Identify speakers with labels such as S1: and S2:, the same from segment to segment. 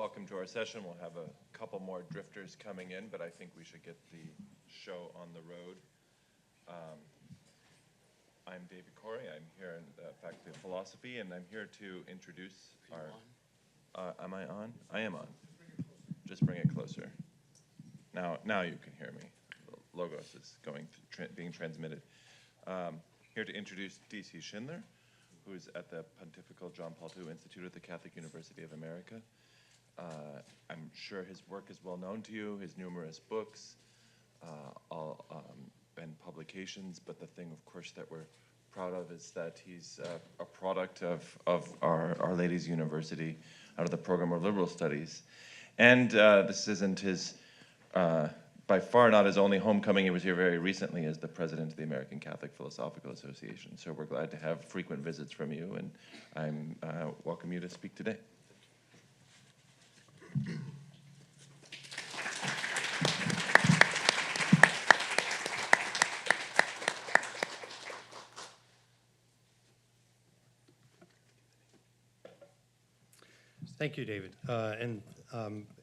S1: welcome to our session. We'll have a couple more drifters coming in, but I think we should get the show on the road. I'm David Corey. I'm here in the Faculty of Philosophy, and I'm here to introduce our... am I on? I am on. Just bring it closer. Now you can hear me. The Logos is being transmitted. Here to introduce D.C. Schindler, who's at the Pontifical John Paul II Institute at the Catholic University of America. I'm sure his work is well known to you, his numerous books and publications, but the thing, of course, that we're proud of is that he's a product of Our Lady's University out of the program of Liberal Studies. And this isn't his, by far not his only homecoming. He was here very recently as the president of the American Catholic Philosophical Association. So we're glad to have frequent visits from you, and I'm welcome you to speak today.
S2: Thank you, David.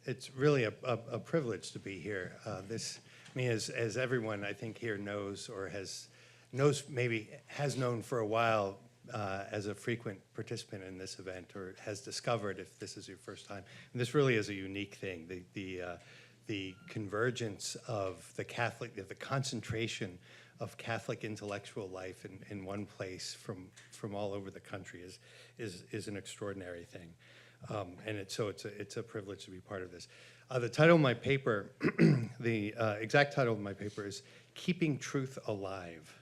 S2: It's really a privilege to be here. As everyone I think here knows or has known for a while as a frequent participant in this event, or has discovered if this is your first time. And this really is a unique thing. The convergence of the concentration of Catholic intellectual life in one place from all over the country is an extraordinary thing. And it's a privilege to be part of this. The title of my paper, the exact title of my paper is Keeping Truth Alive,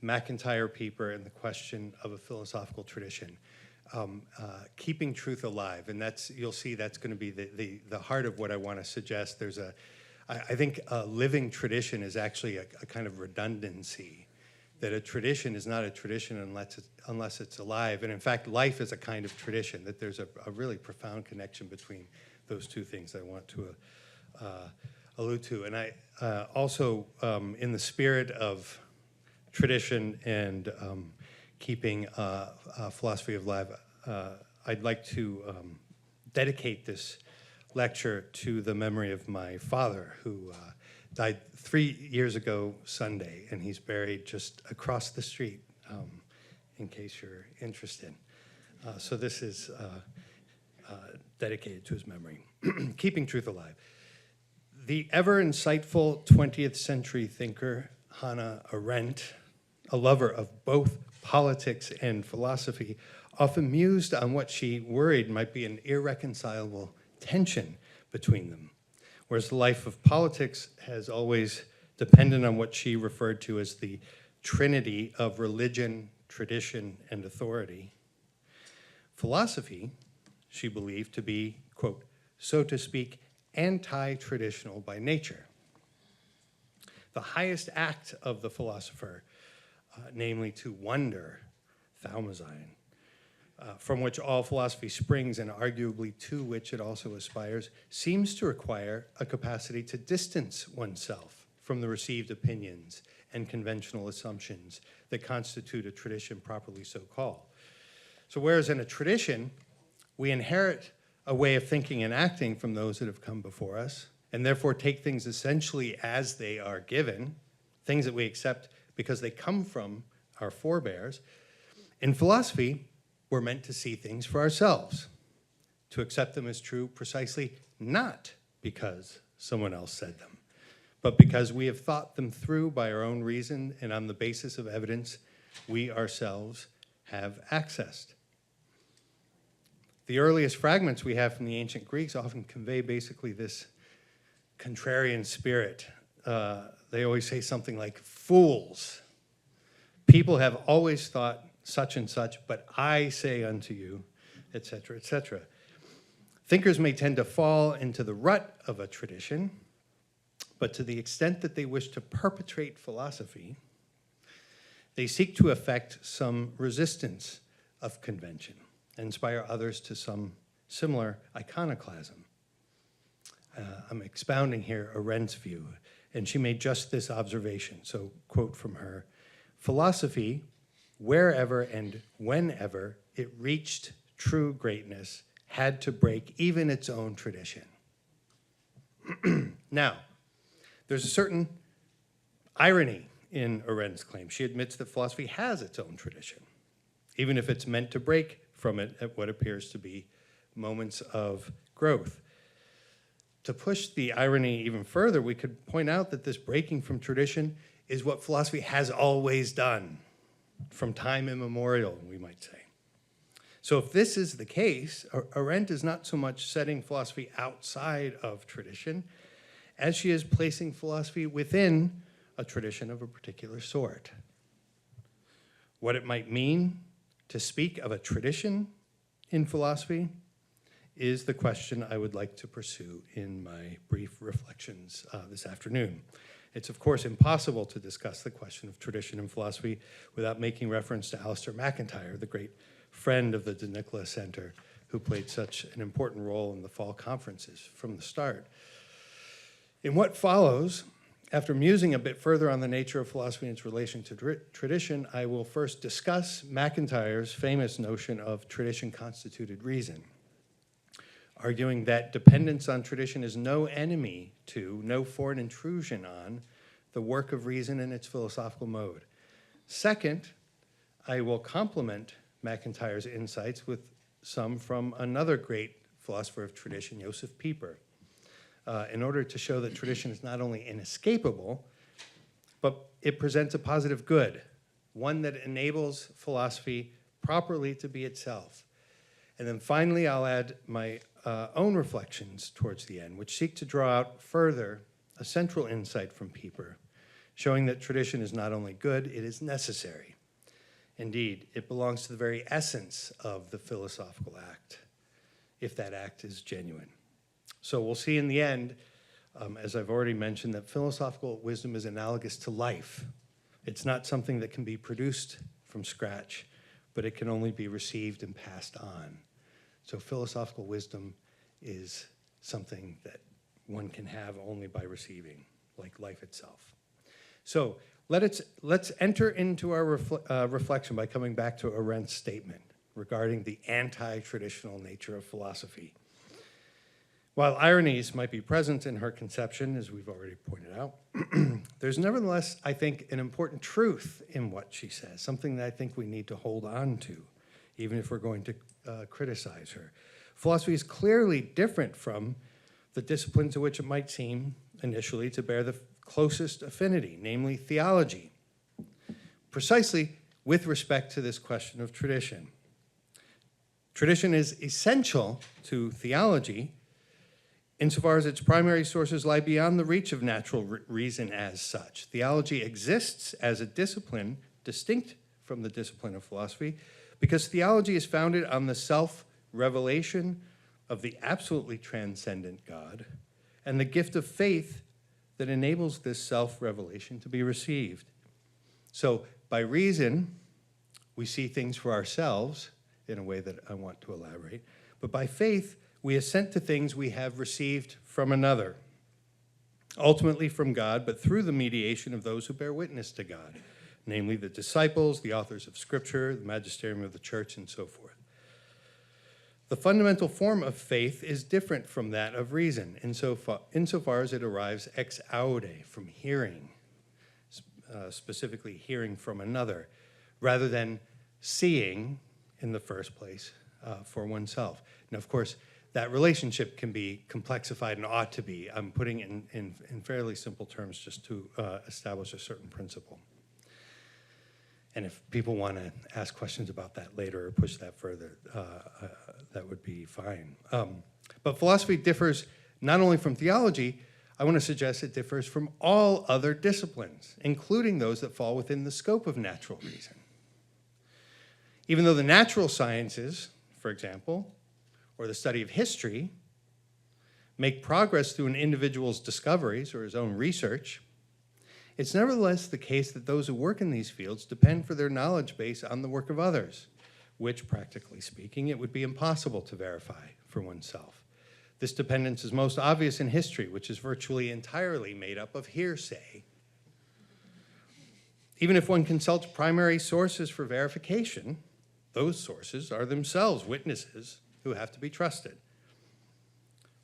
S2: McIntyre Paper and the Question of a Philosophical Tradition. Keeping truth alive, and you'll see that's going to be the heart of what I want to suggest. I think a living tradition is actually a kind of redundancy, that a tradition is not a tradition unless it's alive. And in fact, life is a kind of tradition, that there's a really profound connection between those two things I want to allude to. And I also, in the spirit of tradition and keeping philosophy alive, I'd like to dedicate this lecture to the memory of my father, who died 3 years ago Sunday, and he's buried just across the street, in case you're interested. So this is dedicated to his memory. Keeping Truth Alive. The ever-insightful 20th century thinker Hannah Arendt, a lover of both politics and philosophy, often mused on what she worried might be an irreconcilable tension between them. Whereas the life of politics has always depended on what she referred to as the trinity of religion, tradition, and authority. Philosophy, she believed to be, quote, so to speak, anti-traditional by nature. The highest act of the philosopher, namely to wonder, Thalmazein, from which all philosophy springs and arguably to which it also aspires, seems to require a capacity to distance oneself from the received opinions and conventional assumptions that constitute a tradition properly so called. So whereas in a tradition, we inherit a way of thinking and acting from those that have come before us, and therefore take things essentially as they are given, things that we accept because they come from our forebears, in philosophy, we're meant to see things for ourselves, to accept them as true precisely not because someone else said them, but because we have thought them through by our own reason and on the basis of evidence we ourselves have accessed. The earliest fragments we have from the ancient Greeks often convey basically this contrarian spirit. They always say something like, fools, people have always thought such and such, but I say unto you, etc., etc. Thinkers may tend to fall into the rut of a tradition, but to the extent that they wish to perpetrate philosophy, they seek to effect some resistance of convention and inspire others to some similar iconoclasm. I'm expounding here Arendt's view, and she made just this observation, so quote from her, philosophy, wherever and whenever it reached true greatness, had to break even its own tradition. Now, there's a certain irony in Arendt's claim. She admits that philosophy has its own tradition, even if it's meant to break from it at what appears to be moments of growth. To push the irony even further, we could point out that this breaking from tradition is what philosophy has always done, from time immemorial, we might say. So if this is the case, Arendt is not so much setting philosophy outside of tradition as she is placing philosophy within a tradition of a particular sort. What it might mean to speak of a tradition in philosophy is the question I would like to pursue in my brief reflections this afternoon. It's of course impossible to discuss the question of tradition in philosophy without making reference to Alistair MacIntyre, the great friend of the De Nicola Center, who played such an important role in the fall conferences from the start. In what follows, after musing a bit further on the nature of philosophy and its relation to tradition, I will first discuss MacIntyre's famous notion of tradition-constituted reason, arguing that dependence on tradition is no enemy to, no foreign intrusion on, the work of reason and its philosophical mode. Second, I will complement MacIntyre's insights with some from another great philosopher of tradition, Josef Pieper, in order to show that tradition is not only inescapable, but it presents a positive good, one that enables philosophy properly to be itself. And then finally, I'll add my own reflections towards the end, which seek to draw out further a central insight from Pieper, showing that tradition is not only good, it is necessary. Indeed, it belongs to the very essence of the philosophical act, if that act is genuine. So we'll see in the end, as I've already mentioned, that philosophical wisdom is analogous to life. It's not something that can be produced from scratch, but it can only be received and passed on. So philosophical wisdom is something that one can have only by receiving, like life itself. So let's enter into our reflection by coming back to Arendt's statement regarding the anti-traditional nature of philosophy. While ironies might be present in her conception, as we've already pointed out, there's nevertheless, I think, an important truth in what she says, something that I think we need to hold on to, even if we're going to criticize her. Philosophy is clearly different from the discipline to which it might seem initially to bear the closest affinity, namely theology, precisely with respect to this question of tradition. Tradition is essential to theology insofar as its primary sources lie beyond the reach of natural reason as such. Theology exists as a discipline distinct from the discipline of philosophy because theology is founded on the self-revelation of the absolutely transcendent God and the gift of faith that enables this self-revelation to be received. So by reason, we see things for ourselves in a way that I want to elaborate, but by faith, we assent to things we have received from another, ultimately from God, but through the mediation of those who bear witness to God, namely the disciples, the authors of Scripture, the magisterium of the church, and so forth. The fundamental form of faith is different from that of reason, insofar as it arrives ex aude, from hearing, specifically hearing from another, rather than seeing in the first place for oneself. Now, of course, that relationship can be complexified and ought to be. I'm putting it in fairly simple terms just to establish a certain principle. And if people want to ask questions about that later or push that further, that would be fine. But philosophy differs not only from theology, I want to suggest it differs from all other disciplines, including those that fall within the scope of natural reason. Even though the natural sciences, for example, or the study of history, make progress through an individual's discoveries or his own research, it's nevertheless the case that those who work in these fields depend for their knowledge base on the work of others, which, practically speaking, it would be impossible to verify for oneself. This dependence is most obvious in history, which is virtually entirely made up of hearsay. Even if one consults primary sources for verification, those sources are themselves witnesses who have to be trusted.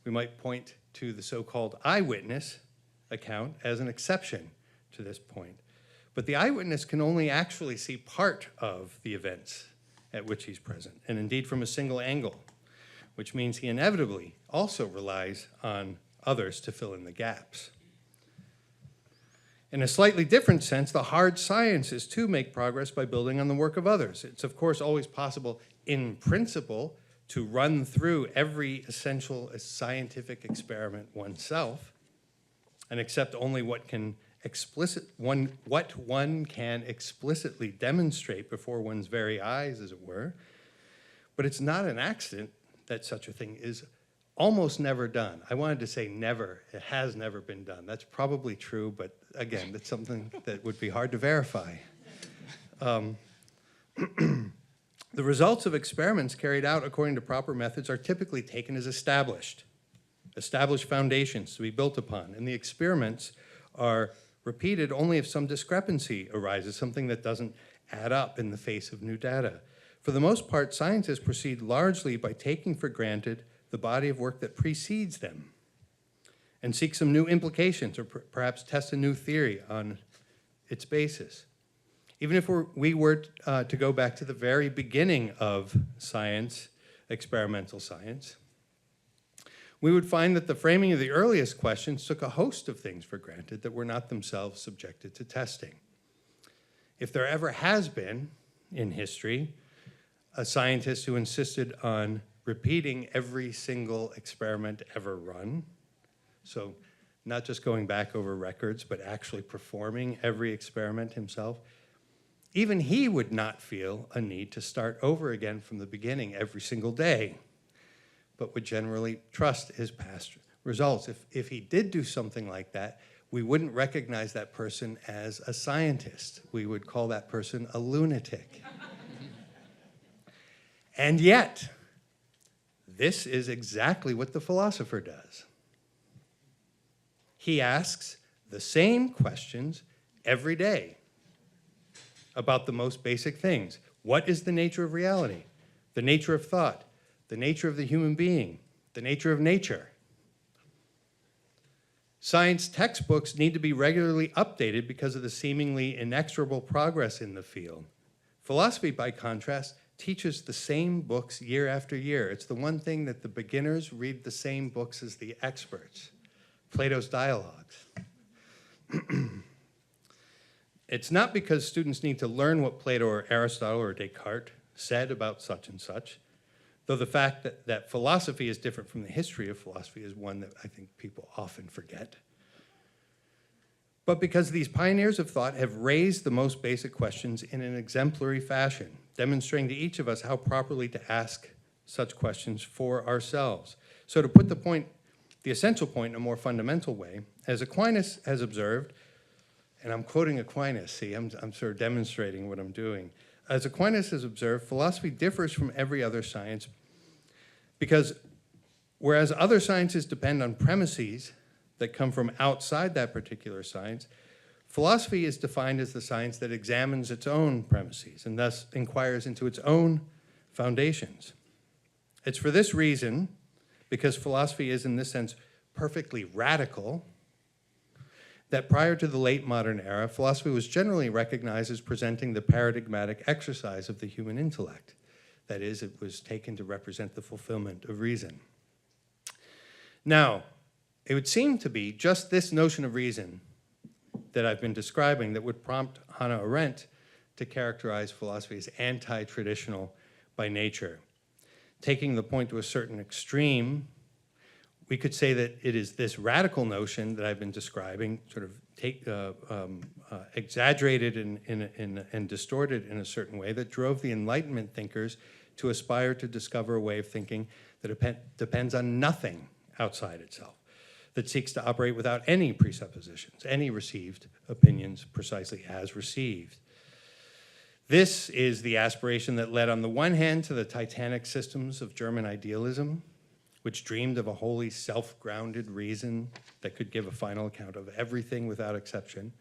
S2: We might point to the so-called eyewitness account as an exception to this point. But the eyewitness can only actually see part of the events at which he's present, and indeed from a single angle, which means he inevitably also relies on others to fill in the gaps. In a slightly different sense, the hard sciences too make progress by building on the work of others. It's of course always possible in principle to run through every essential scientific experiment oneself and accept only what one can explicitly demonstrate before one's very eyes, as it were. But it's not an accident that such a thing is almost never done. I wanted to say never. It has never been done. That's probably true, but again, that's something that would be hard to verify. The results of experiments carried out according to proper methods are typically taken as established foundations to be built upon, and the experiments are repeated only if some discrepancy arises, something that doesn't add up in the face of new data. For the most part, scientists proceed largely by taking for granted the body of work that precedes them and seek some new implications or perhaps test a new theory on its basis. Even if we were to go back to the very beginning of science, experimental science, we would find that the framing of the earliest questions took a host of things for granted that were not themselves subjected to testing. If there ever has been, in history, a scientist who insisted on repeating every single experiment ever run, so not just going back over records, but actually performing every experiment himself, even he would not feel a need to start over again from the beginning every single day, but would generally trust his past results. If he did do something like that, we wouldn't recognize that person as a scientist. We would call that person a lunatic. And yet, this is exactly what the philosopher does. He asks the same questions every day about the most basic things. What is the nature of reality? The nature of thought? The nature of the human being? The nature of nature? Science textbooks need to be regularly updated because of the seemingly inexorable progress in the field. Philosophy, by contrast, teaches the same books year after year. It's the one thing that the beginners read the same books as the experts. Plato's Dialogues. It's not because students need to learn what Plato or Aristotle or Descartes said about such and such, though the fact that philosophy is different from the history of philosophy is one that I think people often forget. But because these pioneers of thought have raised the most basic questions in an exemplary fashion, demonstrating to each of us how properly to ask such questions for ourselves. So to put the essential point in a more fundamental way, as Aquinas has observed, and I'm quoting Aquinas, see, I'm sort of demonstrating what I'm doing. As Aquinas has observed, philosophy differs from every other science because whereas other sciences depend on premises that come from outside that particular science, philosophy is defined as the science that examines its own premises and thus inquires into its own foundations. It's for this reason, because philosophy is in this sense perfectly radical, that prior to the late modern era, philosophy was generally recognized as presenting the paradigmatic exercise of the human intellect. That is, it was taken to represent the fulfillment of reason. Now, it would seem to be just this notion of reason that I've been describing that would prompt Hannah Arendt to characterize philosophy as anti-traditional by nature. Taking the point to a certain extreme, we could say that it is this radical notion that I've been describing, sort of exaggerated and distorted in a certain way, that drove the Enlightenment thinkers to aspire to discover a way of thinking that depends on nothing outside itself, that seeks to operate without any presuppositions, any received opinions precisely as received. This is the aspiration that led on the one hand to the titanic systems of German idealism, which dreamed of a wholly self-grounded reason that could give a final account of everything without exception.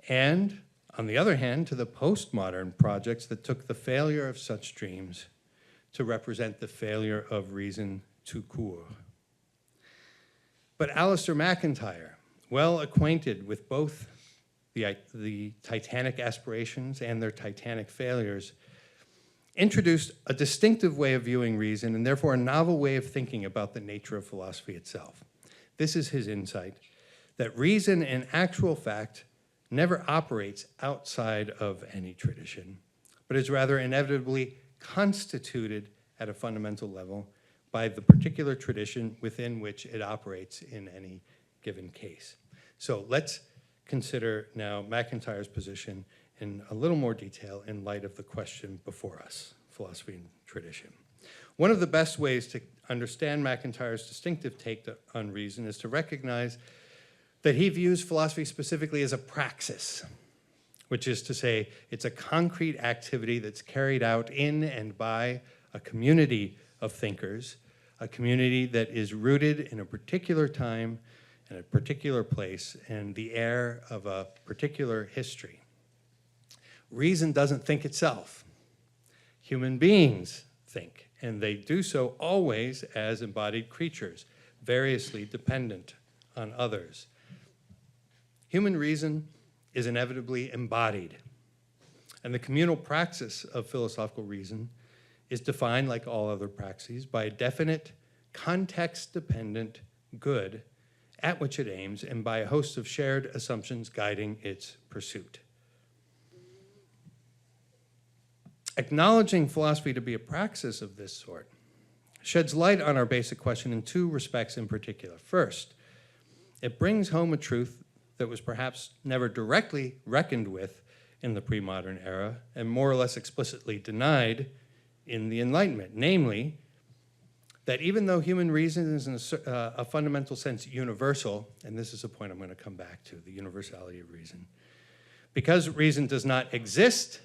S2: And, on the other hand, to the postmodern projects that took the failure of such dreams to represent the failure of reason tout court. But Alistair MacIntyre, well acquainted with both the Titanic aspirations and their Titanic failures, introduced a distinctive way of viewing reason and therefore a novel way of thinking about the nature of philosophy itself. This is his insight, that reason in actual fact never operates outside of any tradition, but is rather inevitably constituted at a fundamental level by the particular tradition within which it operates in any given case. So let's consider now MacIntyre's position in a little more detail in light of the question before us, philosophy and tradition. One of the best ways to understand MacIntyre's distinctive take on reason is to recognize that he views philosophy specifically as a praxis, which is to say it's a concrete activity that's carried out in and by a community of thinkers, a community that is rooted in a particular time and a particular place and the air of a particular history. Reason doesn't think itself. Human beings think, and they do so always as embodied creatures, variously dependent on others. Human reason is inevitably embodied, and the communal praxis of philosophical reason is defined, like all other praxes, by a definite, context-dependent good at which it aims and by a host of shared assumptions guiding its pursuit. Acknowledging philosophy to be a praxis of this sort sheds light on our basic question in two respects in particular. First, it brings home a truth that was perhaps never directly reckoned with in the pre-modern era and more or less explicitly denied in the Enlightenment, namely, that even though human reason is in a fundamental sense universal, and this is a point I'm going to come back to, the universality of reason, because reason does not exist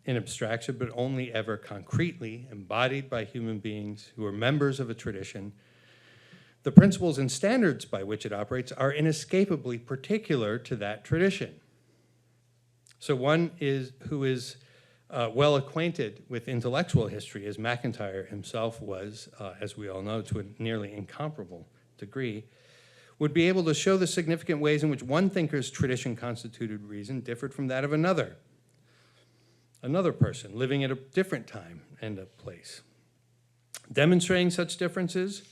S2: in abstraction, but only ever concretely embodied by human beings who are members of a tradition, the principles and standards by which it operates are inescapably particular to that tradition. So one who is well acquainted with intellectual history, as MacIntyre himself was, as we all know, to a nearly incomparable degree, would be able to show the significant ways in which one thinker's tradition constituted reason differed from that of another person living at a different time and a place. Demonstrating such differences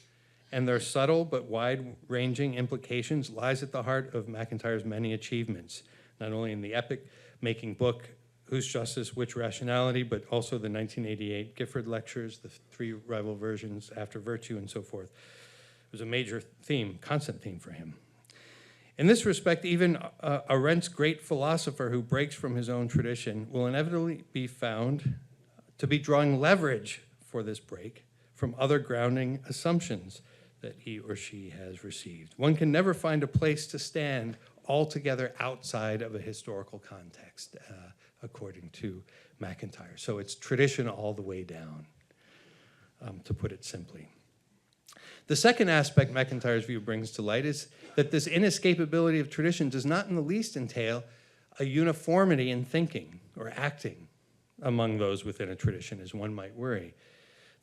S2: and their subtle but wide-ranging implications lies at the heart of MacIntyre's many achievements, not only in the epic-making book, Whose Justice, Which Rationality, but also the 1988 Gifford Lectures, the three rival versions, After Virtue, and so forth. It was a major theme, constant theme for him. In this respect, even Arendt's great philosopher who breaks from his own tradition will inevitably be found to be drawing leverage for this break from other grounding assumptions that he or she has received. One can never find a place to stand altogether outside of a historical context, according to MacIntyre. So it's tradition all the way down, to put it simply. The second aspect MacIntyre's view brings to light is that this inescapability of tradition does not in the least entail a uniformity in thinking or acting among those within a tradition, as one might worry.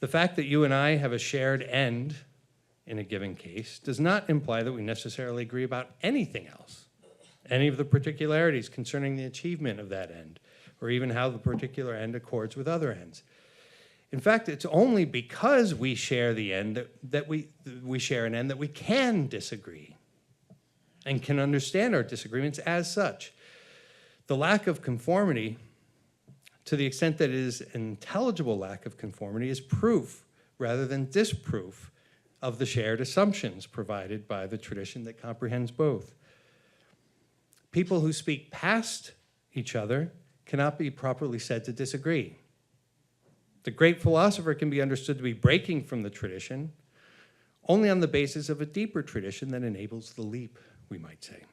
S2: The fact that you and I have a shared end in a given case does not imply that we necessarily agree about anything else, any of the particularities concerning the achievement of that end, or even how the particular end accords with other ends. In fact, it's only because we share the end that we share an end that we can disagree and can understand our disagreements as such. The lack of conformity, to the extent that it is an intelligible lack of conformity, is proof rather than disproof of the shared assumptions provided by the tradition that comprehends both. People who speak past each other cannot be properly said to disagree. The great philosopher can be understood to be breaking from the tradition only on the basis of a deeper tradition that enables the leap, we might say.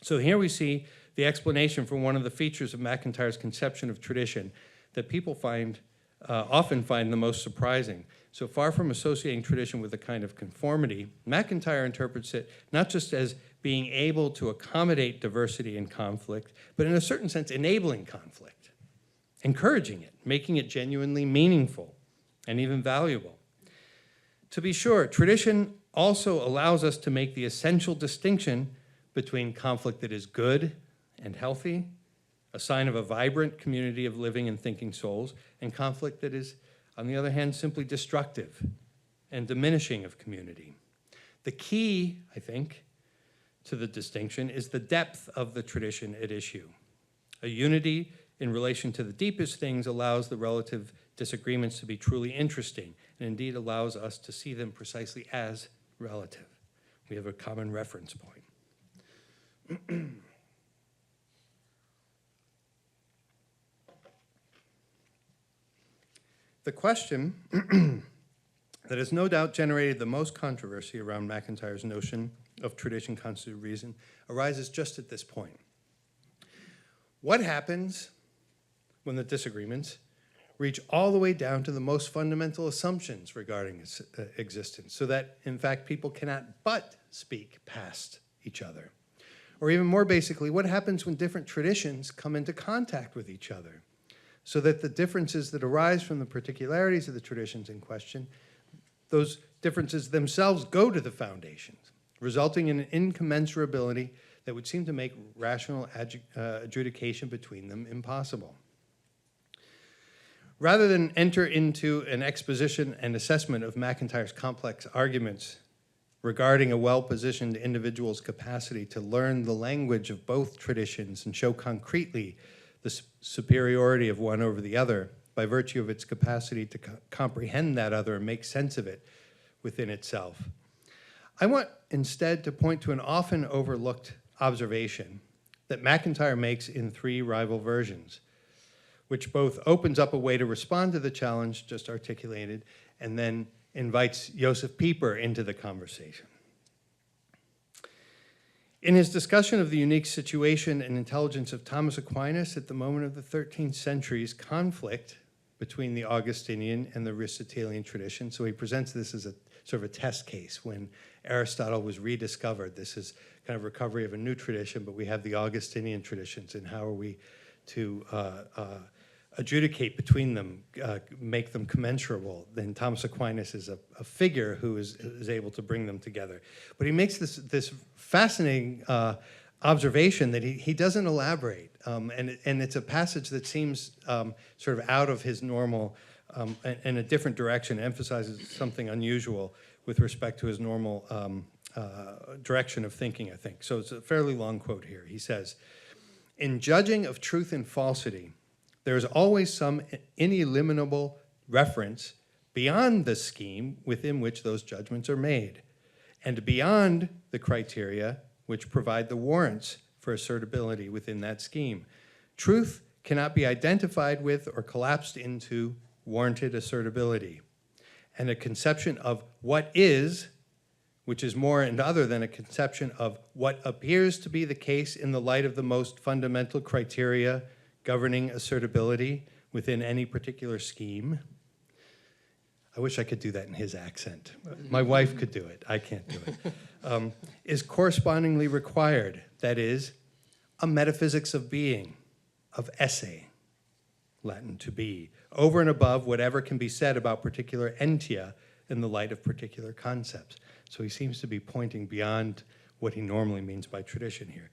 S2: So here we see the explanation for one of the features of MacIntyre's conception of tradition that people often find the most surprising. So far from associating tradition with a kind of conformity, MacIntyre interprets it not just as being able to accommodate diversity and conflict, but in a certain sense enabling conflict, encouraging it, making it genuinely meaningful, and even valuable. To be sure, tradition also allows us to make the essential distinction between conflict that is good and healthy, a sign of a vibrant community of living and thinking souls, and conflict that is, on the other hand, simply destructive and diminishing of community. The key, I think, to the distinction is the depth of the tradition at issue. A unity in relation to the deepest things allows the relative disagreements to be truly interesting, and indeed allows us to see them precisely as relative. We have a common reference point. The question that has no doubt generated the most controversy around MacIntyre's notion of tradition constituted reason arises just at this point. What happens when the disagreements reach all the way down to the most fundamental assumptions regarding its existence, so that, in fact, people cannot but speak past each other? Or even more basically, what happens when different traditions come into contact with each other, so that the differences that arise from the particularities of the traditions in question, those differences themselves go to the foundations, resulting in an incommensurability that would seem to make rational adjudication between them impossible? Rather than enter into an exposition and assessment of MacIntyre's complex arguments regarding a well-positioned individual's capacity to learn the language of both traditions and show concretely the superiority of one over the other by virtue of its capacity to comprehend that other and make sense of it within itself, I want instead to point to an often overlooked observation that MacIntyre makes in 3 rival versions, which both opens up a way to respond to the challenge just articulated and then invites Joseph Pieper into the conversation. In his discussion of the unique situation and intelligence of Thomas Aquinas at the moment of the 13th century's conflict between the Augustinian and the Aristotelian tradition, so he presents this as a sort of a test case. When Aristotle was rediscovered, this is kind of recovery of a new tradition, but we have the Augustinian traditions, and how are we to adjudicate between them, make them commensurable? Then Thomas Aquinas is a figure who is able to bring them together. But he makes this fascinating observation that he doesn't elaborate, and it's a passage that seems sort of out of his normal, in a different direction, emphasizes something unusual with respect to his normal direction of thinking, I think. So it's a fairly long quote here. He says, "In judging of truth and falsity, there is always some ineliminable reference beyond the scheme within which those judgments are made, and beyond the criteria which provide the warrants for assertability within that scheme. Truth cannot be identified with or collapsed into warranted assertability, and a conception of what is, which is more and other than a conception of what appears to be the case in the light of the most fundamental criteria governing assertability within any particular scheme." I wish I could do that in his accent. My wife could do it. I can't do it. Is correspondingly required. That is, a metaphysics of being, of esse, Latin to be, over and above whatever can be said about particular entia in the light of particular concepts. So he seems to be pointing beyond what he normally means by tradition here.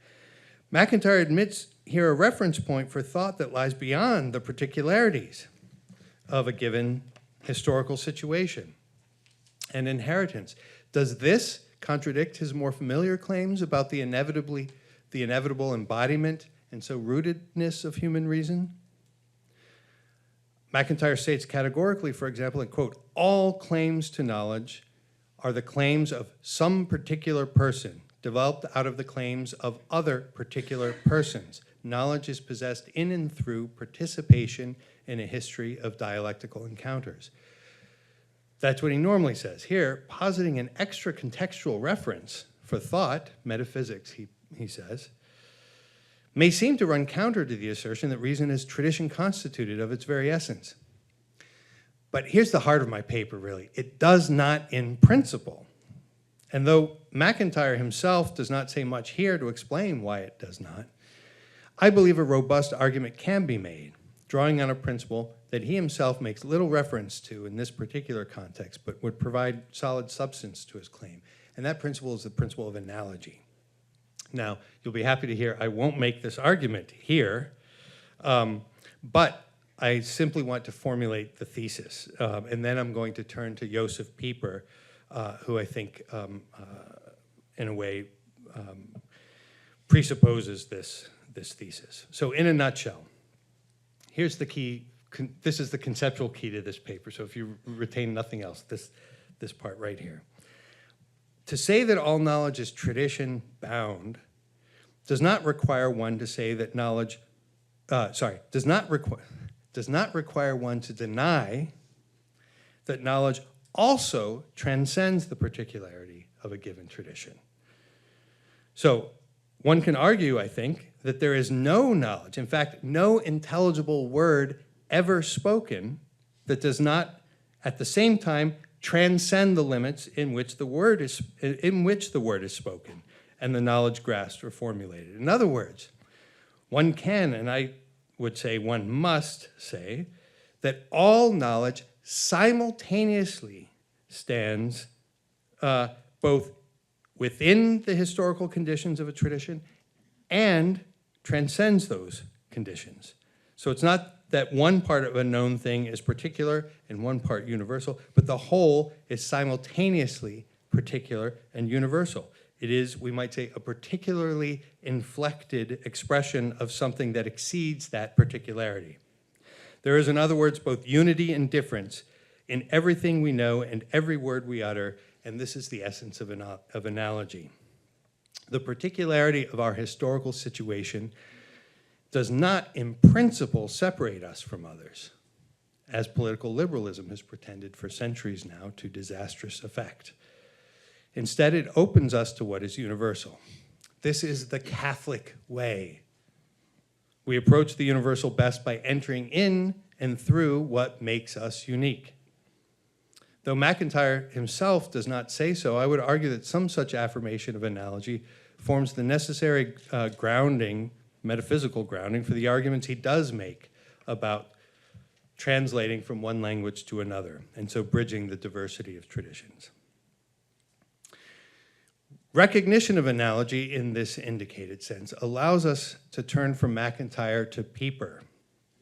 S2: MacIntyre admits here a reference point for thought that lies beyond the particularities of a given historical situation and inheritance. Does this contradict his more familiar claims about the inevitable embodiment and so rootedness of human reason? MacIntyre states categorically, for example, and quote, "All claims to knowledge are the claims of some particular person, developed out of the claims of other particular persons. Knowledge is possessed in and through participation in a history of dialectical encounters." That's what he normally says. Here, positing an extra contextual reference for thought, metaphysics, he says, may seem to run counter to the assertion that reason is tradition constituted of its very essence. But here's the heart of my paper, really. It does not in principle. And though MacIntyre himself does not say much here to explain why it does not, I believe a robust argument can be made, drawing on a principle that he himself makes little reference to in this particular context, but would provide solid substance to his claim. And that principle is the principle of analogy. Now, you'll be happy to hear I won't make this argument here, but I simply want to formulate the thesis. And then I'm going to turn to Josef Pieper, who I think, in a way, presupposes this thesis. So in a nutshell, here's the key. This is the conceptual key to this paper. So if you retain nothing else, this part right here. To say that all knowledge is tradition bound does not require one to say that knowledge, does not require one to deny that knowledge also transcends the particularity of a given tradition. So one can argue, I think, that there is no knowledge, in fact, no intelligible word ever spoken that does not, at the same time, transcend the limits in which the word is spoken and the knowledge grasped or formulated. In other words, one can, and I would say one must say, that all knowledge simultaneously stands both within the historical conditions of a tradition and transcends those conditions. So it's not that one part of a known thing is particular and one part universal, but the whole is simultaneously particular and universal. It is, we might say, a particularly inflected expression of something that exceeds that particularity. There is, in other words, both unity and difference in everything we know and every word we utter, and this is the essence of analogy. The particularity of our historical situation does not, in principle, separate us from others, as political liberalism has pretended for centuries now to disastrous effect. Instead, it opens us to what is universal. This is the Catholic way. We approach the universal best by entering in and through what makes us unique. Though MacIntyre himself does not say so, I would argue that some such affirmation of analogy forms the necessary grounding, metaphysical grounding, for the arguments he does make about translating from one language to another, and so bridging the diversity of traditions. Recognition of analogy in this indicated sense allows us to turn from MacIntyre to Pieper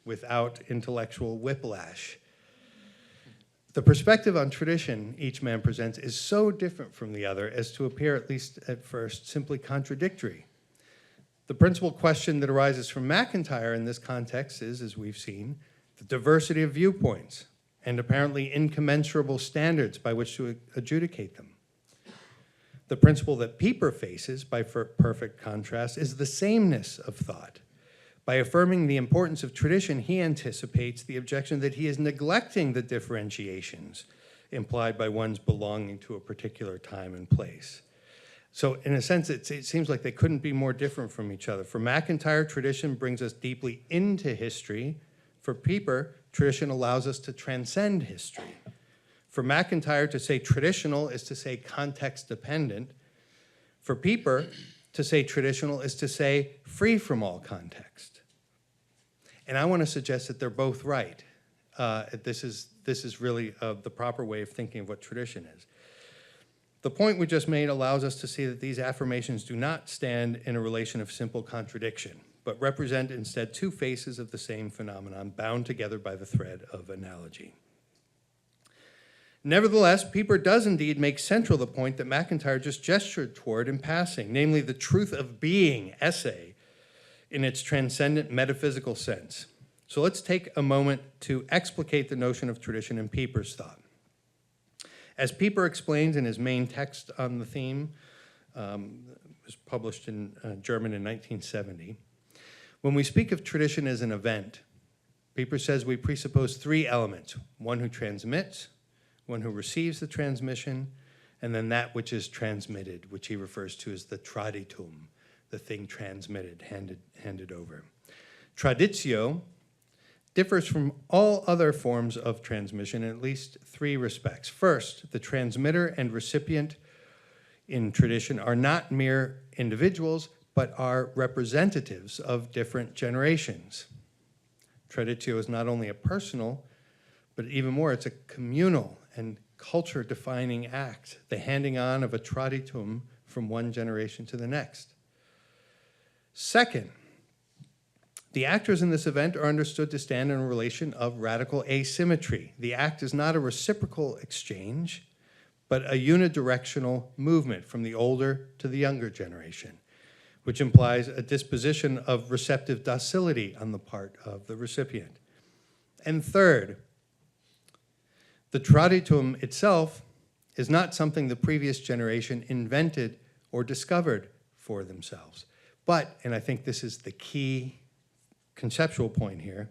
S2: without intellectual whiplash. The perspective on tradition each man presents is so different from the other as to appear, at least at first, simply contradictory. The principal question that arises from MacIntyre in this context is, as we've seen, the diversity of viewpoints and apparently incommensurable standards by which to adjudicate them. The principle that Pieper faces, by perfect contrast, is the sameness of thought. By affirming the importance of tradition, he anticipates the objection that he is neglecting the differentiations implied by one's belonging to a particular time and place. So in a sense, it seems like they couldn't be more different from each other. For MacIntyre, tradition brings us deeply into history. For Pieper, tradition allows us to transcend history. For MacIntyre, to say traditional is to say context dependent. For Pieper, to say traditional is to say free from all context. And I want to suggest that they're both right. This is really the proper way of thinking of what tradition is. The point we just made allows us to see that these affirmations do not stand in a relation of simple contradiction, but represent instead two faces of the same phenomenon bound together by the thread of analogy. Nevertheless, Pieper does indeed make central the point that MacIntyre just gestured toward in passing, namely the truth of being essay in its transcendent metaphysical sense. So let's take a moment to explicate the notion of tradition in Pieper's thought. As Pieper explains in his main text on the theme, it was published in German in 1970, when we speak of tradition as an event, Pieper says we presuppose three elements: one who transmits, one who receives the transmission, and then that which is transmitted, which he refers to as the traditum, the thing transmitted, handed over. Traditio differs from all other forms of transmission in at least three respects. First, the transmitter and recipient in tradition are not mere individuals, but are representatives of different generations. Traditio is not only a personal, but even more, it's a communal and culture-defining act, the handing on of a traditum from one generation to the next. Second, the actors in this event are understood to stand in a relation of radical asymmetry. The act is not a reciprocal exchange, but a unidirectional movement from the older to the younger generation, which implies a disposition of receptive docility on the part of the recipient. And third, the traditum itself is not something the previous generation invented or discovered for themselves. But, and I think this is the key conceptual point here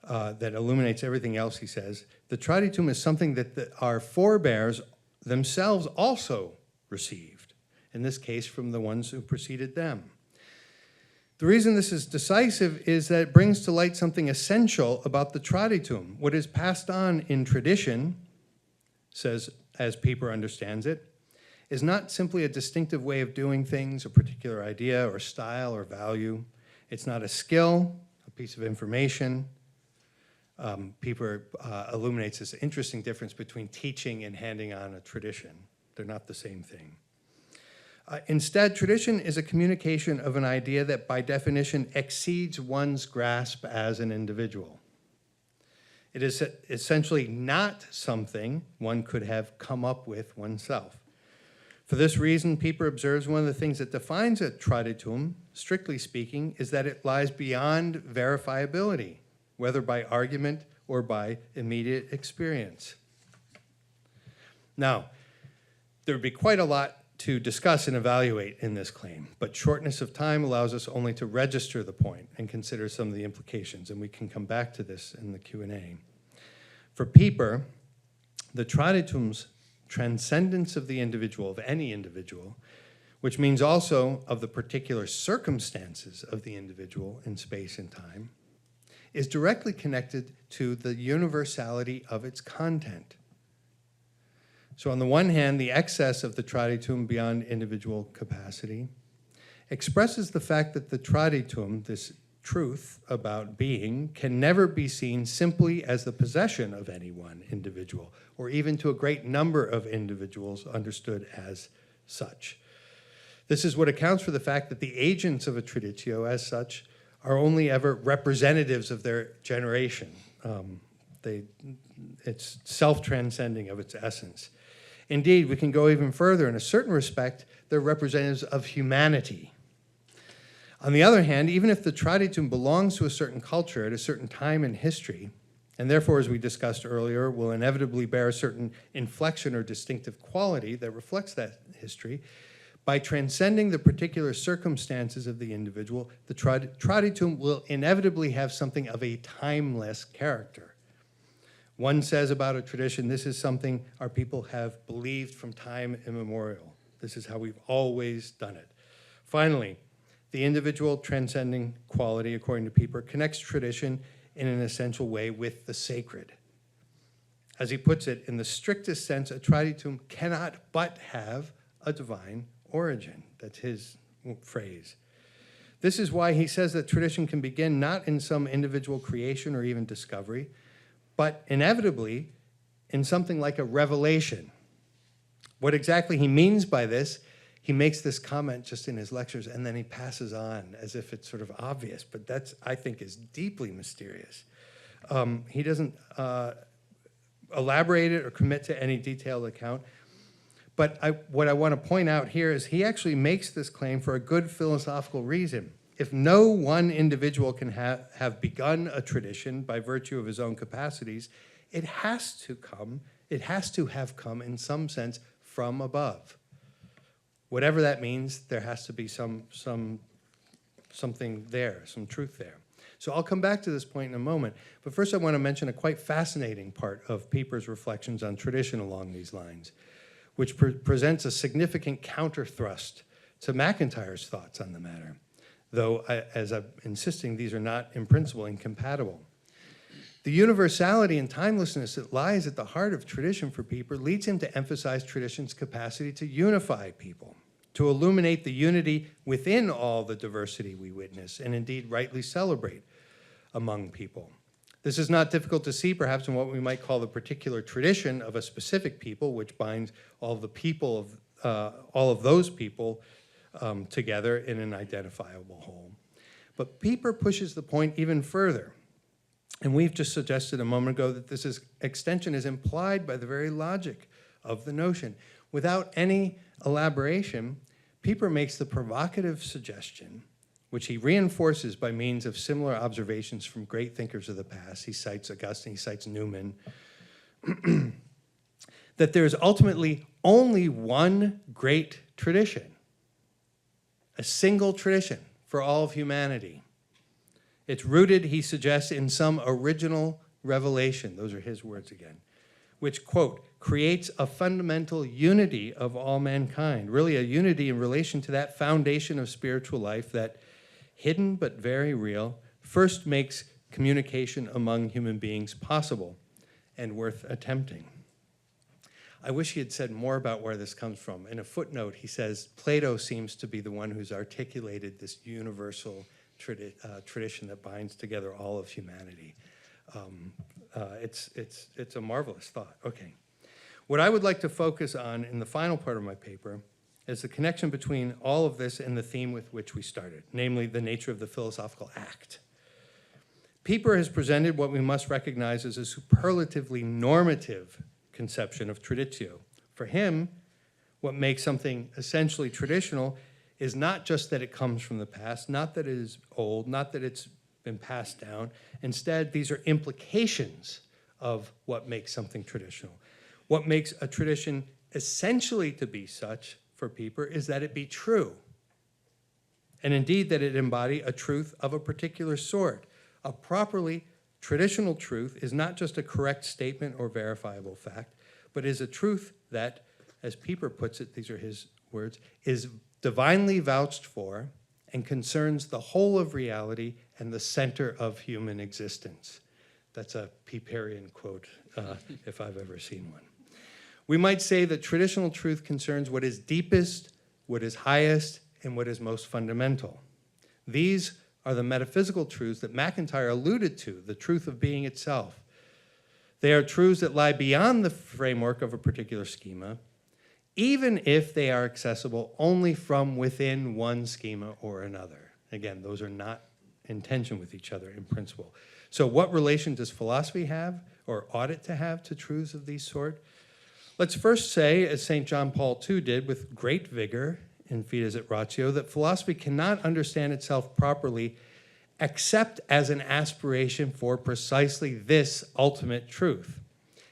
S2: that illuminates everything else he says, the traditum is something that our forebears themselves also received, in this case from the ones who preceded them. The reason this is decisive is that it brings to light something essential about the traditum. What is passed on in tradition, says as Pieper understands it, is not simply a distinctive way of doing things, a particular idea or style or value. It's not a skill, a piece of information. Pieper illuminates this interesting difference between teaching and handing on a tradition. They're not the same thing. Instead, tradition is a communication of an idea that by definition exceeds one's grasp as an individual. It is essentially not something one could have come up with oneself. For this reason, Pieper observes one of the things that defines a traditum, strictly speaking, is that it lies beyond verifiability, whether by argument or by immediate experience. Now, there would be quite a lot to discuss and evaluate in this claim, but shortness of time allows us only to register the point and consider some of the implications, and we can come back to this in the Q&A. For Pieper, the traditum's transcendence of the individual, of any individual, which means also of the particular circumstances of the individual in space and time, is directly connected to the universality of its content. So on the one hand, the excess of the traditum beyond individual capacity expresses the fact that the traditum, this truth about being, can never be seen simply as the possession of any one individual, or even to a great number of individuals understood as such. This is what accounts for the fact that the agents of a traditio, as such, are only ever representatives of their generation. It's self-transcending of its essence. Indeed, we can go even further. In a certain respect, they're representatives of humanity. On the other hand, even if the traditum belongs to a certain culture at a certain time in history, and therefore, as we discussed earlier, will inevitably bear a certain inflection or distinctive quality that reflects that history, by transcending the particular circumstances of the individual, the traditum will inevitably have something of a timeless character. One says about a tradition, this is something our people have believed from time immemorial. This is how we've always done it. Finally, the individual transcending quality, according to Pieper, connects tradition in an essential way with the sacred. As he puts it, in the strictest sense, a traditum cannot but have a divine origin. That's his phrase. This is why he says that tradition can begin not in some individual creation or even discovery, but inevitably in something like a revelation. What exactly he means by this, he makes this comment just in his lectures and then he passes on as if it's sort of obvious, but that's, I think, is deeply mysterious. He doesn't elaborate it or commit to any detailed account. But what I want to point out here is he actually makes this claim for a good philosophical reason. If no one individual can have begun a tradition by virtue of his own capacities, it has to have come in some sense from above. Whatever that means, there has to be something there, some truth there. So I'll come back to this point in a moment, but first I want to mention a quite fascinating part of Pieper's reflections on tradition along these lines, which presents a significant counter-thrust to McIntyre's thoughts on the matter, though, as I'm insisting, these are not in principle incompatible. The universality and timelessness that lies at the heart of tradition for Pieper leads him to emphasize tradition's capacity to unify people, to illuminate the unity within all the diversity we witness and indeed rightly celebrate among people. This is not difficult to see, perhaps, in what we might call the particular tradition of a specific people, which binds all of the people of all of those people together in an identifiable whole. But Pieper pushes the point even further. And we've just suggested a moment ago that this extension is implied by the very logic of the notion. Without any elaboration, Pieper makes the provocative suggestion, which he reinforces by means of similar observations from great thinkers of the past. He cites Augustine, he cites Newman, that there is ultimately only one great tradition, a single tradition for all of humanity. It's rooted, he suggests, in some original revelation, those are his words again, which, quote, creates a fundamental unity of all mankind, really a unity in relation to that foundation of spiritual life that, hidden but very real, first makes communication among human beings possible and worth attempting. I wish he had said more about where this comes from. In a footnote, he says, Plato seems to be the one who's articulated this universal tradition that binds together all of humanity. It's a marvelous thought. Okay. What I would like to focus on in the final part of my paper is the connection between all of this and the theme with which we started, namely the nature of the philosophical act. Pieper has presented what we must recognize as a superlatively normative conception of traditio. For him, what makes something essentially traditional is not just that it comes from the past, not that it is old, not that it's been passed down. Instead, these are implications of what makes something traditional. What makes a tradition essentially to be such for Pieper is that it be true, and indeed that it embody a truth of a particular sort. A properly traditional truth is not just a correct statement or verifiable fact, but is a truth that, as Pieper puts it, these are his words, is divinely vouched for and concerns the whole of reality and the center of human existence. That's a Pieperian quote, if I've ever seen one. We might say that traditional truth concerns what is deepest, what is highest, and what is most fundamental. These are the metaphysical truths that MacIntyre alluded to, the truth of being itself. They are truths that lie beyond the framework of a particular schema, even if they are accessible only from within one schema or another. Again, those are not in tension with each other in principle. So what relation does philosophy have, or ought it to have, to truths of these sort? Let's first say, as St. John Paul II did with great vigor in Fides et Ratio, that philosophy cannot understand itself properly except as an aspiration for precisely this ultimate truth.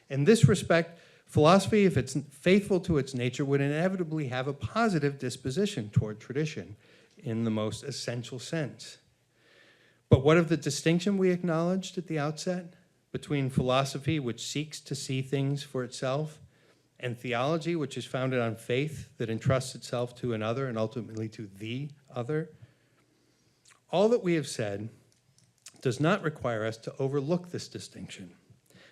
S2: In this respect, philosophy, if it's faithful to its nature, would inevitably have a positive disposition toward tradition in the most essential sense. But what of the distinction we acknowledged at the outset between philosophy, which seeks to see things for itself, and theology, which is founded on faith that entrusts itself to another and ultimately to the other? All that we have said does not require us to overlook this distinction,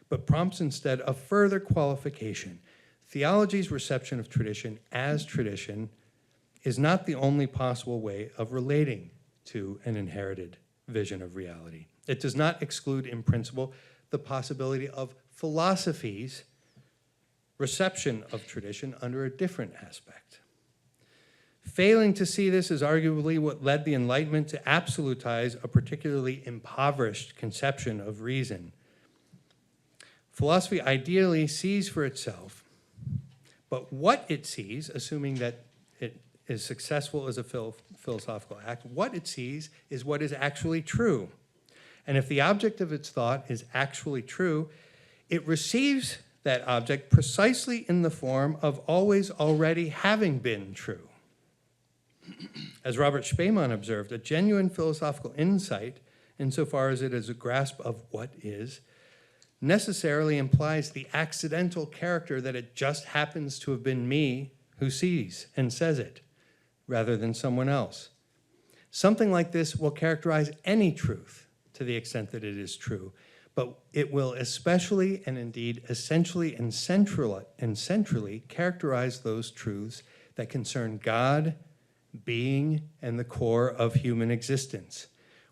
S2: but prompts instead a further qualification. Theology's reception of tradition as tradition is not the only possible way of relating to an inherited vision of reality. It does not exclude in principle the possibility of philosophy's reception of tradition under a different aspect. Failing to see this is arguably what led the Enlightenment to absolutize a particularly impoverished conception of reason. Philosophy ideally sees for itself, but what it sees, assuming that it is successful as a philosophical act, what it sees is what is actually true. And if the object of its thought is actually true, it receives that object precisely in the form of always already having been true. As Robert Spemann observed, a genuine philosophical insight, insofar as it is a grasp of what is, necessarily implies the accidental character that it just happens to have been me who sees and says it, rather than someone else. Something like this will characterize any truth to the extent that it is true, but it will especially and indeed essentially and centrally characterize those truths that concern God, being, and the core of human existence.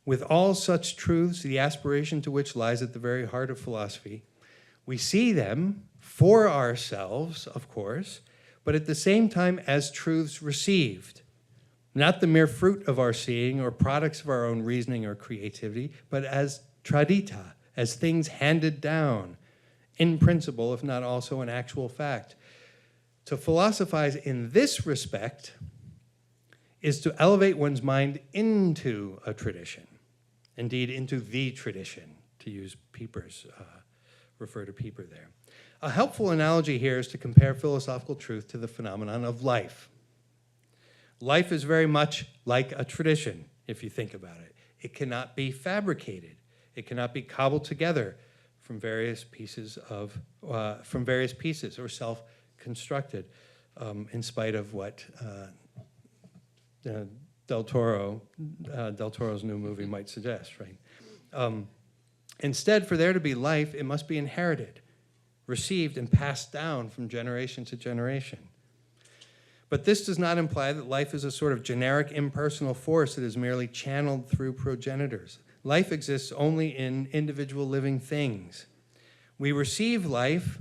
S2: With all such truths, the aspiration to which lies at the very heart of philosophy, we see them for ourselves, of course, but at the same time as truths received, not the mere fruit of our seeing or products of our own reasoning or creativity, but as tradita, as things handed down, in principle, if not also in actual fact. To philosophize in this respect is to elevate one's mind into a tradition, indeed into the tradition, to use Pieper's, refer to Pieper there. A helpful analogy here is to compare philosophical truth to the phenomenon of life. Life is very much like a tradition, if you think about it. It cannot be fabricated. It cannot be cobbled together from various pieces or self-constructed, in spite of what Del Toro's new movie might suggest, right? Instead, for there to be life, it must be inherited, received, and passed down from generation to generation. But this does not imply that life is a sort of generic impersonal force that is merely channeled through progenitors. Life exists only in individual living things. We receive life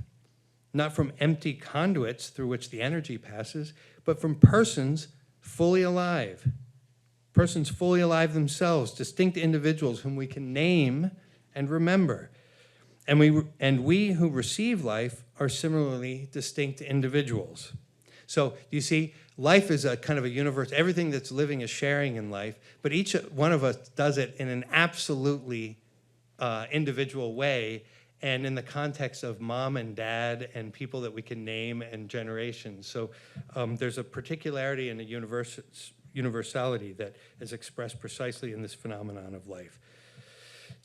S2: not from empty conduits through which the energy passes, but from persons fully alive. Persons fully alive themselves, distinct individuals whom we can name and remember. And we who receive life are similarly distinct individuals. So you see, life is a kind of a universe. Everything that's living is sharing in life, but each one of us does it in an absolutely individual way, and in the context of mom and dad and people that we can name and generations. So there's a particularity and a universality that is expressed precisely in this phenomenon of life.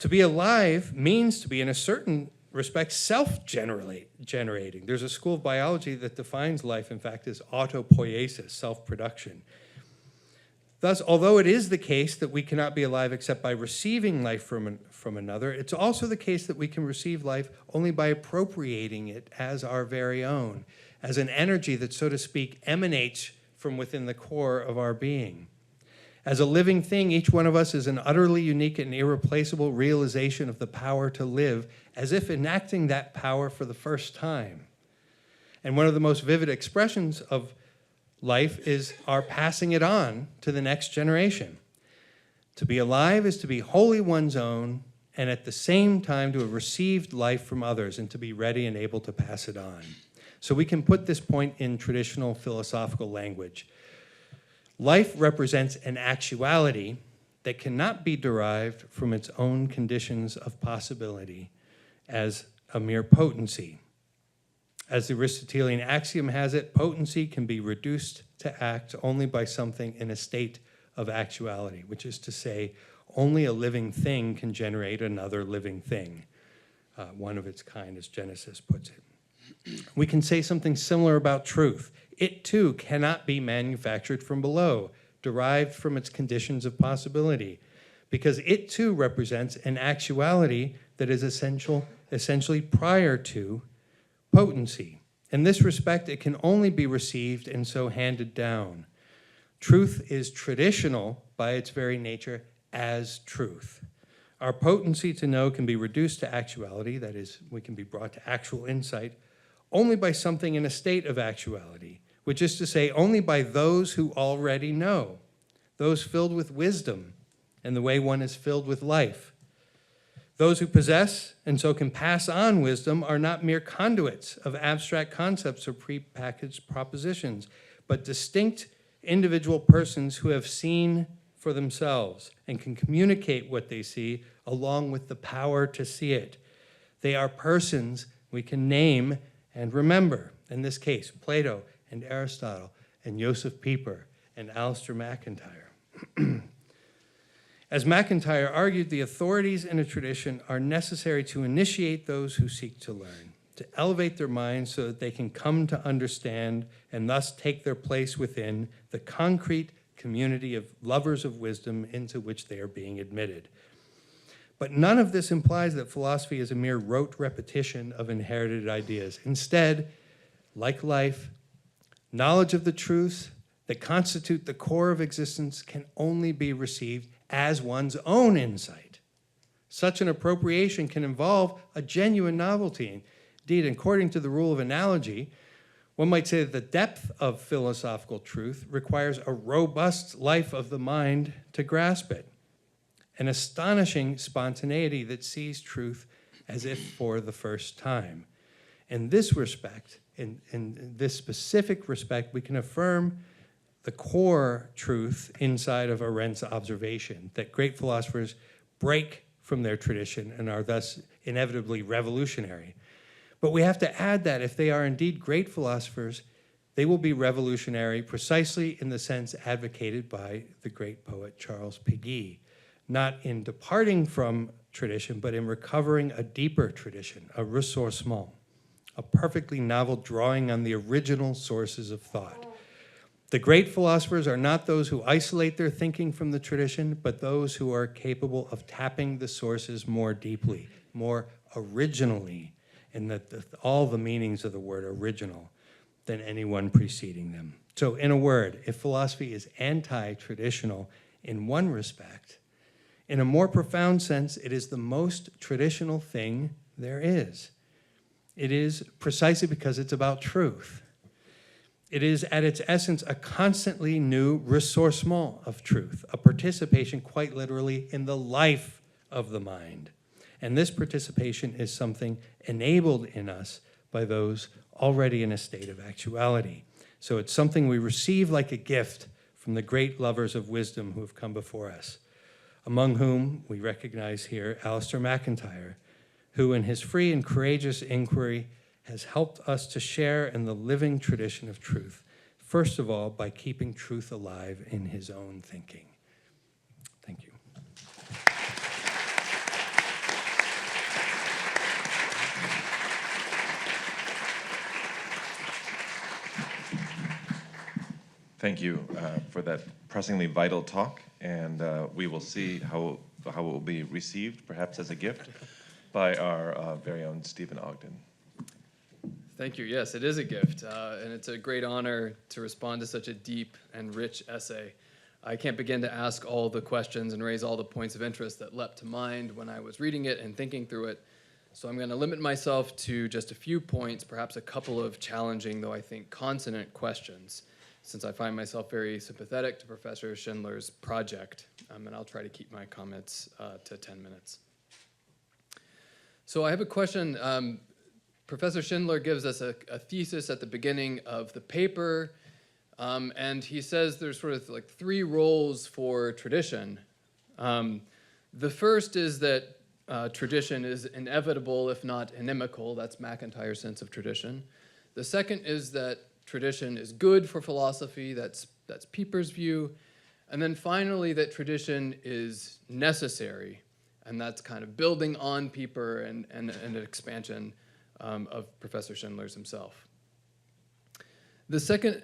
S2: To be alive means to be, in a certain respect, self-generating. There's a school of biology that defines life, in fact, as autopoiesis, self-production. Thus, although it is the case that we cannot be alive except by receiving life from another, it's also the case that we can receive life only by appropriating it as our very own, as an energy that, so to speak, emanates from within the core of our being. As a living thing, each one of us is an utterly unique and irreplaceable realization of the power to live, as if enacting that power for the first time. And one of the most vivid expressions of life is our passing it on to the next generation. To be alive is to be wholly one's own, and at the same time to have received life from others and to be ready and able to pass it on. So we can put this point in traditional philosophical language. Life represents an actuality that cannot be derived from its own conditions of possibility as a mere potency. As the Aristotelian axiom has it, potency can be reduced to act only by something in a state of actuality, which is to say, only a living thing can generate another living thing, one of its kind, as Genesis puts it. We can say something similar about truth. It too cannot be manufactured from below, derived from its conditions of possibility, because it too represents an actuality that is essentially prior to potency. In this respect, it can only be received and so handed down. Truth is traditional by its very nature as truth. Our potency to know can be reduced to actuality, that is, we can be brought to actual insight, only by something in a state of actuality, which is to say, only by those who already know, those filled with wisdom, and the way one is filled with life. Those who possess and so can pass on wisdom are not mere conduits of abstract concepts or prepackaged propositions, but distinct individual persons who have seen for themselves and can communicate what they see along with the power to see it. They are persons we can name and remember. In this case, Plato and Aristotle and Joseph Pieper and Alistair MacIntyre. As MacIntyre argued, the authorities in a tradition are necessary to initiate those who seek to learn, to elevate their minds so that they can come to understand and thus take their place within the concrete community of lovers of wisdom into which they are being admitted. But none of this implies that philosophy is a mere rote repetition of inherited ideas. Instead, like life, knowledge of the truths that constitute the core of existence can only be received as one's own insight. Such an appropriation can involve a genuine novelty. Indeed, according to the rule of analogy, one might say that the depth of philosophical truth requires a robust life of the mind to grasp it, an astonishing spontaneity that sees truth as if for the first time. In this respect, in this specific respect, we can affirm the core truth inside of Arendt's observation, that great philosophers break from their tradition and are thus inevitably revolutionary. But we have to add that if they are indeed great philosophers, they will be revolutionary precisely in the sense advocated by the great poet Charles Péguy, not in departing from tradition, but in recovering a deeper tradition, a ressourcement, a perfectly novel drawing on the original sources of thought. The great philosophers are not those who isolate their thinking from the tradition, but those who are capable of tapping the sources more deeply, more originally, in all the meanings of the word original, than anyone preceding them. So in a word, if philosophy is anti-traditional in one respect, in a more profound sense, it is the most traditional thing there is. It is precisely because it's about truth. It is, at its essence, a constantly new ressourcement of truth, a participation, quite literally, in the life of the mind. And this participation is something enabled in us by those already in a state of actuality. So it's something we receive like a gift from the great lovers of wisdom who have come before us, among whom we recognize here Alistair MacIntyre, who in his free and courageous inquiry has helped us to share in the living tradition of truth, first of all, by keeping truth alive in his own thinking. Thank you.
S1: Thank you for that pressingly vital talk, and we will see how it will be received, perhaps as a gift, by our very own Stephen Ogden.
S3: Thank you. Yes, it is a gift, and it's a great honor to respond to such a deep and rich essay. I can't begin to ask all the questions and raise all the points of interest that leapt to mind when I was reading it and thinking through it, so I'm going to limit myself to just a few points, perhaps a couple of challenging, though I think consonant questions, since I find myself very sympathetic to Professor Schindler's project, and I'll try to keep my comments to 10 minutes. So I have a question. Professor Schindler gives us a thesis at the beginning of the paper, and he says there's sort of like three roles for tradition. The first is that tradition is inevitable, if not inimical. That's MacIntyre's sense of tradition. The second is that tradition is good for philosophy. That's Pieper's view. And then finally, that tradition is necessary, and that's kind of building on Pieper and an expansion of Professor Schindler's himself. The second,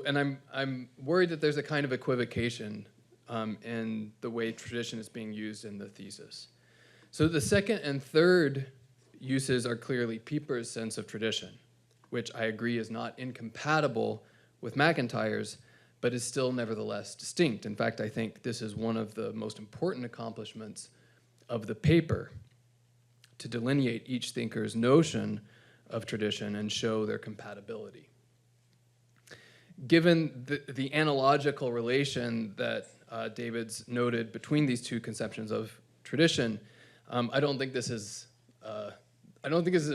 S3: and I'm worried that there's a kind of equivocation in the way tradition is being used in the thesis. So the second and third uses are clearly Pieper's sense of tradition, which I agree is not incompatible with MacIntyre's, but is still nevertheless distinct. In fact, I think this is one of the most important accomplishments of the paper, to delineate each thinker's notion of tradition and show their compatibility. Given the analogical relation that David's noted between these two conceptions of tradition, I don't think this is a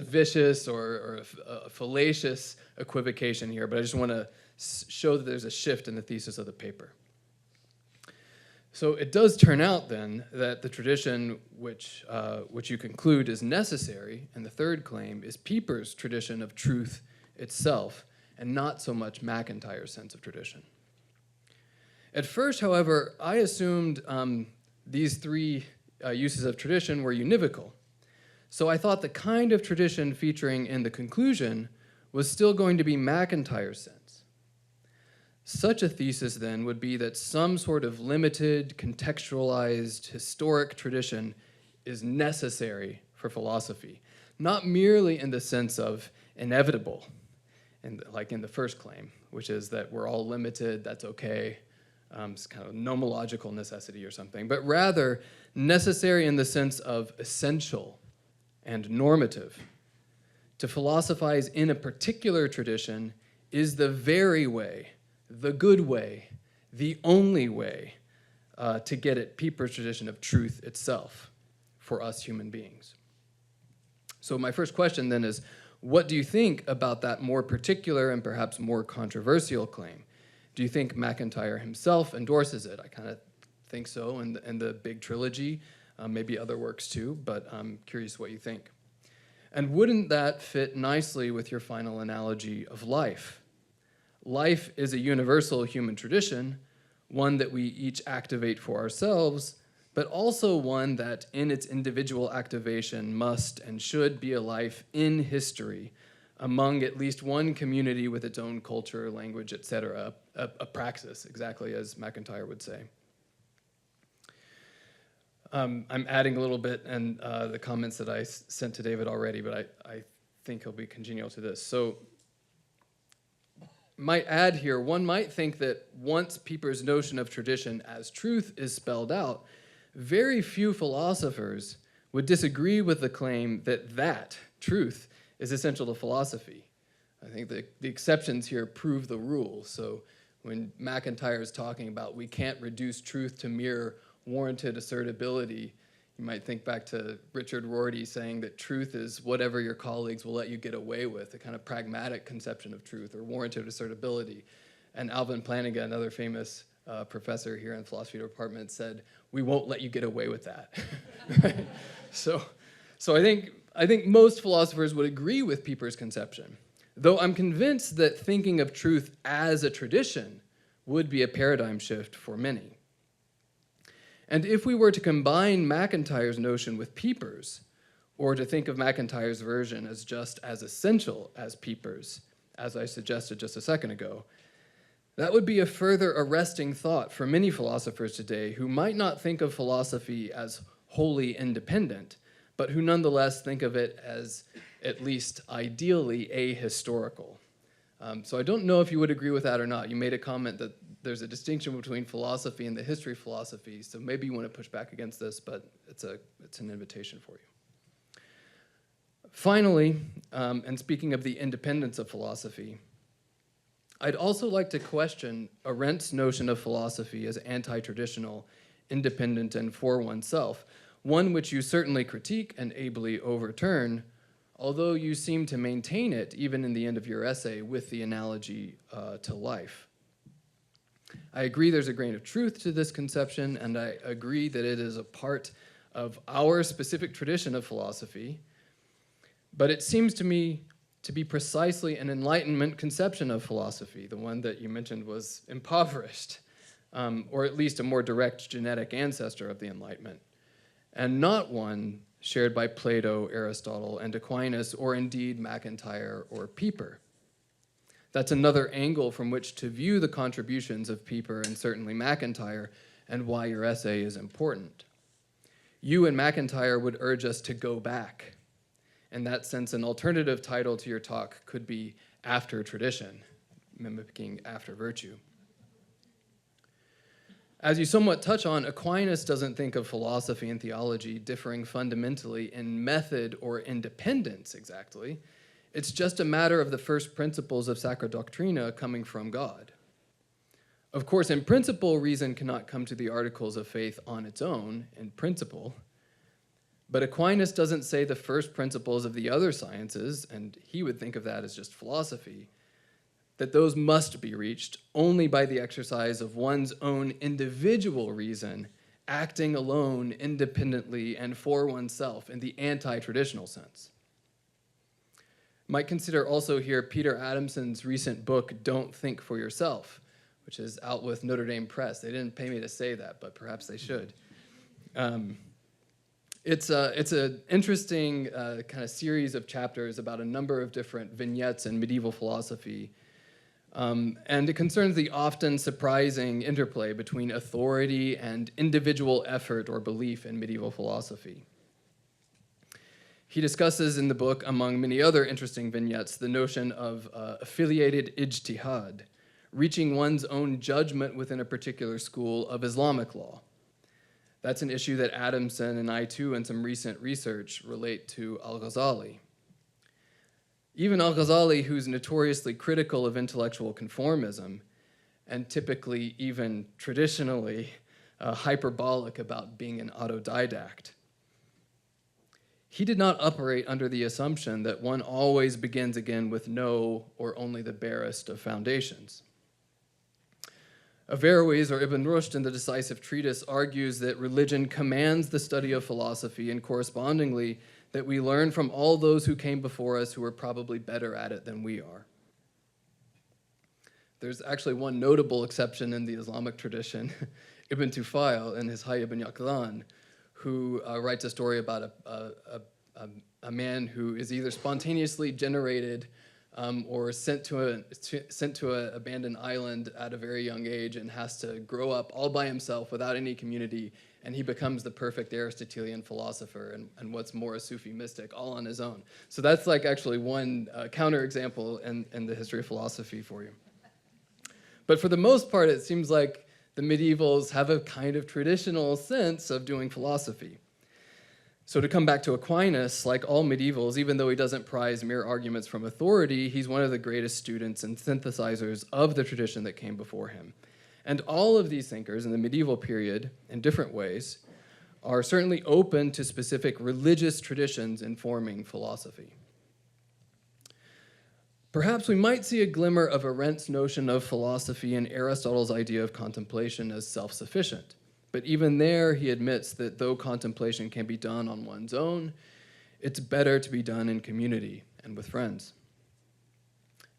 S3: vicious or a fallacious equivocation here, but I just want to show that there's a shift in the thesis of the paper. So it does turn out then that the tradition which you conclude is necessary in the third claim is Pieper's tradition of truth itself, and not so much MacIntyre's sense of tradition. At first, however, I assumed these three uses of tradition were univocal. So I thought the kind of tradition featuring in the conclusion was still going to be MacIntyre's sense. Such a thesis, then, would be that some sort of limited, contextualized, historic tradition is necessary for philosophy, not merely in the sense of inevitable, like in the first claim, which is that we're all limited, that's okay, it's kind of nomological necessity or something, but rather necessary in the sense of essential and normative. To philosophize in a particular tradition is the very way, the good way, the only way to get at Pieper's tradition of truth itself for us human beings. So my first question then is, what do you think about that more particular and perhaps more controversial claim? Do you think MacIntyre himself endorses it? I kind of think so in the big trilogy, maybe other works too, but I'm curious what you think. And wouldn't that fit nicely with your final analogy of life? Life is a universal human tradition, one that we each activate for ourselves, but also one that in its individual activation must and should be a life in history among at least one community with its own culture, language, etc., a praxis, exactly as MacIntyre would say. I'm adding a little bit and the comments that I sent to David already, but I think he'll be congenial to this. So, might add here, one might think that once Pieper's notion of tradition as truth is spelled out, very few philosophers would disagree with the claim that truth is essential to philosophy. I think the exceptions here prove the rule. So when MacIntyre is talking about we can't reduce truth to mere warranted assertability, you might think back to Richard Rorty saying that truth is whatever your colleagues will let you get away with, a kind of pragmatic conception of truth or warranted assertability. And Alvin Plantinga, another famous professor here in the philosophy department, said, we won't let you get away with that. So I think most philosophers would agree with Pieper's conception, though I'm convinced that thinking of truth as a tradition would be a paradigm shift for many. And if we were to combine MacIntyre's notion with Pieper's, or to think of MacIntyre's version as just as essential as Pieper's, as I suggested just a second ago, that would be a further arresting thought for many philosophers today who might not think of philosophy as wholly independent, but who nonetheless think of it as at least ideally ahistorical. So I don't know if you would agree with that or not. You made a comment that there's a distinction between philosophy and the history of philosophy, so maybe you want to push back against this, but it's an invitation for you. Finally, and speaking of the independence of philosophy, I'd also like to question Arendt's notion of philosophy as anti-traditional, independent, and for oneself, one which you certainly critique and ably overturn, although you seem to maintain it even in the end of your essay with the analogy to life. I agree there's a grain of truth to this conception, and I agree that it is a part of our specific tradition of philosophy, but it seems to me to be precisely an Enlightenment conception of philosophy, the one that you mentioned was impoverished, or at least a more direct genetic ancestor of the Enlightenment, and not one shared by Plato, Aristotle, and Aquinas, or indeed MacIntyre or Pieper. That's another angle from which to view the contributions of Pieper and certainly MacIntyre, and why your essay is important. You and MacIntyre would urge us to go back. In that sense, an alternative title to your talk could be After Tradition, mimicking after virtue. As you somewhat touch on, Aquinas doesn't think of philosophy and theology differing fundamentally in method or independence exactly. It's just a matter of the first principles of Sacra Doctrina coming from God. Of course, in principle, reason cannot come to the articles of faith on its own, in principle. But Aquinas doesn't say the first principles of the other sciences, and he would think of that as just philosophy, that those must be reached only by the exercise of one's own individual reason, acting alone, independently, and for oneself in the anti-traditional sense. Might consider also here Peter Adamson's recent book, Don't Think for Yourself, which is out with Notre Dame Press. They didn't pay me to say that, but perhaps they should. It's an interesting kind of series of chapters about a number of different vignettes in medieval philosophy. And it concerns the often surprising interplay between authority and individual effort or belief in medieval philosophy. He discusses in the book, among many other interesting vignettes, the notion of affiliated ijtihad, reaching one's own judgment within a particular school of Islamic law. That's an issue that Adamson and I too, in some recent research, relate to Al-Ghazali. Even Al-Ghazali, who's notoriously critical of intellectual conformism, and typically even traditionally hyperbolic about being an autodidact, he did not operate under the assumption that one always begins again with no or only the barest of foundations. Averroes, or Ibn Rushd, in the Decisive Treatise, argues that religion commands the study of philosophy, and correspondingly, that we learn from all those who came before us who are probably better at it than we are. There's actually one notable exception in the Islamic tradition, Ibn Tufayl in his Hayy ibn Yaqzan, who writes a story about a man who is either spontaneously generated or sent to an abandoned island at a very young age and has to grow up all by himself without any community, and he becomes the perfect Aristotelian philosopher, and what's more, a Sufi mystic, all on his own. So that's like actually one counterexample in the history of philosophy for you. But for the most part, it seems like the medievals have a kind of traditional sense of doing philosophy. So to come back to Aquinas, like all medievals, even though he doesn't prize mere arguments from authority, he's one of the greatest students and synthesizers of the tradition that came before him. And all of these thinkers in the medieval period, in different ways, are certainly open to specific religious traditions informing philosophy. Perhaps we might see a glimmer of Arendt's notion of philosophy in Aristotle's idea of contemplation as self-sufficient. But even there, he admits that though contemplation can be done on one's own, it's better to be done in community and with friends.